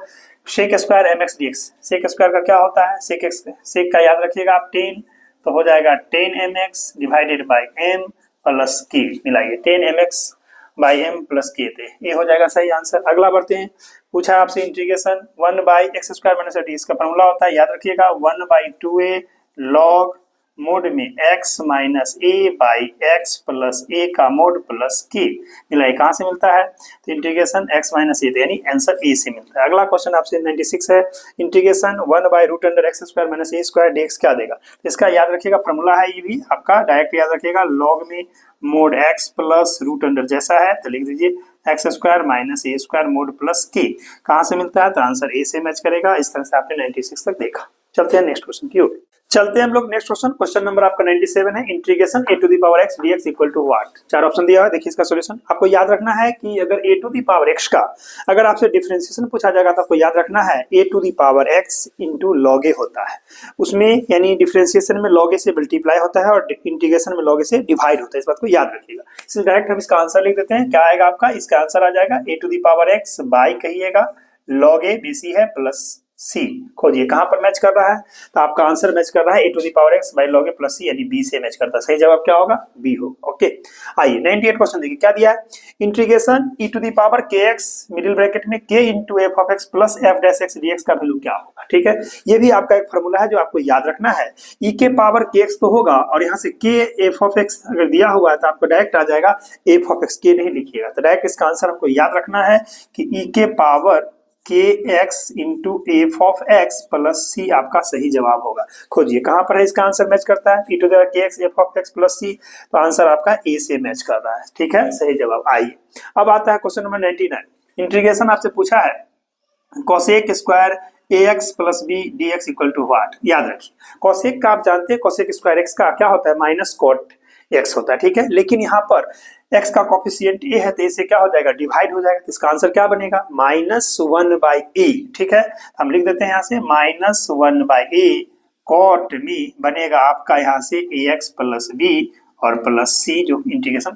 sec square m x d x, sec square का क्या होता है, सेक एक्स, सेक का याद रखिएगा आप 10, तो हो जाएगा 10 m x divided by m plus k, मिलाइए 10 m x by m plus k थे, ये हो जाएगा सही आंसर। अगला बढ़ते हैं, पूछा आपसे integration 1 by x square minus d, इसका फॉर्मूला होता है, याद रखिएगा 1 बाई 2a लॉग मोड में x minus a by x plus a का मोड प्लस के, मिलाइए कहाँ से मिलता है, तो इंटीग्रेशन x माइनस ए, यानी आंसर ए से मिलता है। अगला क्वेश्चन आपसे 96 है, integration 1 by root under x square minus a square d x क्या देगा, इसका याद रखिएगा फॉर्मूला है, ये भी आपका डायरेक्ट याद रखिएगा, लॉग में mod x plus root under जैसा है तो लिख दीजिए x square minus a square mod plus k, कहाँ से मिलता है, तो आंसर ए से मैच करेगा। इस तरह से आपने 96 तक देखा। चलते हैं नेक्स्ट क्वेश्चन की ओर, चलते हैं हम लोग नेक्स्ट क्वेश्चन, क्वेश्चन नंबर आपका 97 है, integration a to the power x dx equal to what, चार ऑप्शन दिया हुआ है, देखिए इसका सॉल्यूशन। आपको याद रखना है कि अगर a to the power x का अगर आपसे डिफरेंशिएशन पूछा जाएगा तो आपको याद रखना है a to the power x into log a होता है, उसमें यानी डिफरेंशिएशन में log a से मल्टीप्लाई होता है और इंटीग्रेशन में log a से डिवाइड होता है, इस बात को याद रखिएगा। इसलिए डायरेक्ट हम इसका आंसर लिख देते हैं, क्या आएगा आपका, इसका आंसर आ जाएगा a to the power x by कहिएगा log a bc है प्लस सी, खोजिए कहां पर मैच कर रहा है, तो आपका आंसर मैच कर रहा है a to the power x by log a plus c, यानी b से मैच करता है, सही जवाब क्या होगा, b होगा। ओके, आइए 98 क्वेश्चन देखिए क्या दिया है, integration e to the power kx middle bracket में k into f of x plus f dash x d x का वैल्यू क्या होगा, ठीक है, ये भी आपका एक फॉर्मूला है जो आपको याद रखना है, e के पावर kx तो होगा और यहाँ से k एफ ऑफ एक्स अगर दिया हुआ है तो आपको डायरेक्ट आ जाएगा एफ ऑफ एक्स, k नहीं लिखिएगा, तो डायरेक्ट इसका आंसर हमको याद रखना है कि e के power k x into f of x plus c आपका सही जवाब होगा। खोजिए कहां पर है इसका आंसर मैच करता है, e to the power k x f of x plus c, तो आंसर आपका ए से मैच कर रहा है, ठीक है, सही जवाब। आइए अब आता है क्वेश्चन नंबर 99, इंटीग्रेशन आपसे पूछा है cosec square ax plus b d x equal to what, याद रखिए कोसेक का आप जानते हैं, कोसेक स्क्वायर एक्स का क्या होता है, माइनस कोट एक्स होता है, ठीक है, लेकिन यहाँ पर x का कॉफिशिएंट a है तो इससे क्या हो जाएगा, डिवाइड हो जाएगा, तो इसका आंसर क्या बनेगा, -1 बाई ए, ठीक है, हम लिख देते हैं यहाँ से -1 बाई ए कॉट में बनेगा आपका यहाँ से ax प्लस बी और प्लस सी जो इंटीग्रेशन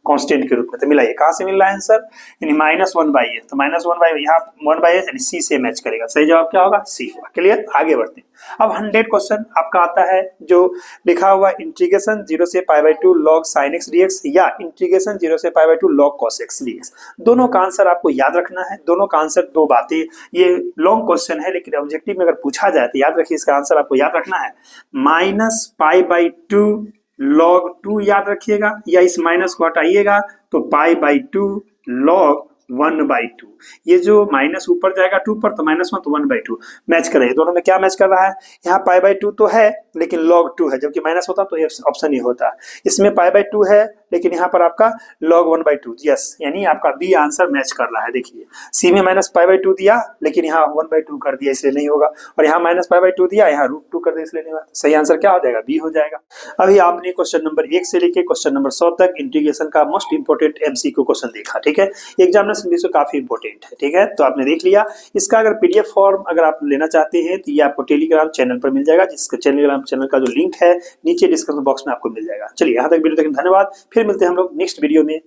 कांस्टेंट के रूप में, तो मिलाइए कहाँ से मिल रहा है आंसर, यानी -1 बाई ए, तो -1 बाई यहाँ 1 बाई ए सी से मैच करेगा, सही जवाब क्या होगा, सी होगा। क्लियर, आगे बढ़ते हैं। अब 100 क्वेश्चन आपका आता है जो लिखा हुआ इंटीग्रेशन 0 से π/2 log sin x dx या इंटीग्रेशन 0 से π/2 log cos x dx, दोनों का आंसर आपको याद रखना है, दोनों का आंसर दो बातें, ये लॉन्ग क्वेश्चन है लेकिन ऑब्जेक्टिव में अगर पूछा जाए तो याद रखिए इसका आंसर आपको याद रखना है -π/2 log 2 याद रखिएगा, या इस माइनस को हटाइएगा तो π/2 log 1/2, ये जो माइनस ऊपर जाएगा 2 पर तो -1 तो 1/2 मैच कर रहा है, दोनों में क्या मैच कर रहा है, यहाँ π/2 तो है लेकिन log 2 है, जबकि माइनस होता तो ये ऑप्शन ही होता, इसमें π/2 है लेकिन यहाँ पर आपका log 1/2, यस, यानी आपका बी आंसर मैच कर रहा है। देखिए सी में -π/2 दिया लेकिन यहाँ 1/2 कर दिया इसलिए नहीं होगा, और यहाँ -π/2 दिया यहाँ √2 कर दिया इसलिए नहीं होगा, सही आंसर क्या हो जाएगा, बी हो जाएगा। अभी आपने क्वेश्चन नंबर 1 से लेके क्वेश्चन नंबर 100 तक इंटीग्रेशन का मोस्ट इंपोर्टेंट एमसीक्यू क्वेश्चन देखा, ठीक है, एग्जामिनेशन भी काफी इंपॉर्टेंट है, ठीक है, तो आपने देख लिया। इसका अगर पीडीएफ फॉर्म अगर आप लेना चाहते हैं तो ये आपको टेलीग्राम चैनल पर मिल जाएगा, जिसका टेलीग्राम चैनल का जो लिंक है नीचे डिस्क्रिप्शन बॉक्स में आपको मिल जाएगा। चलिए यहाँ तक वीडियो देखने धन्यवाद, फिर मिलते हैं हम लोग नेक्स्ट वीडियो में।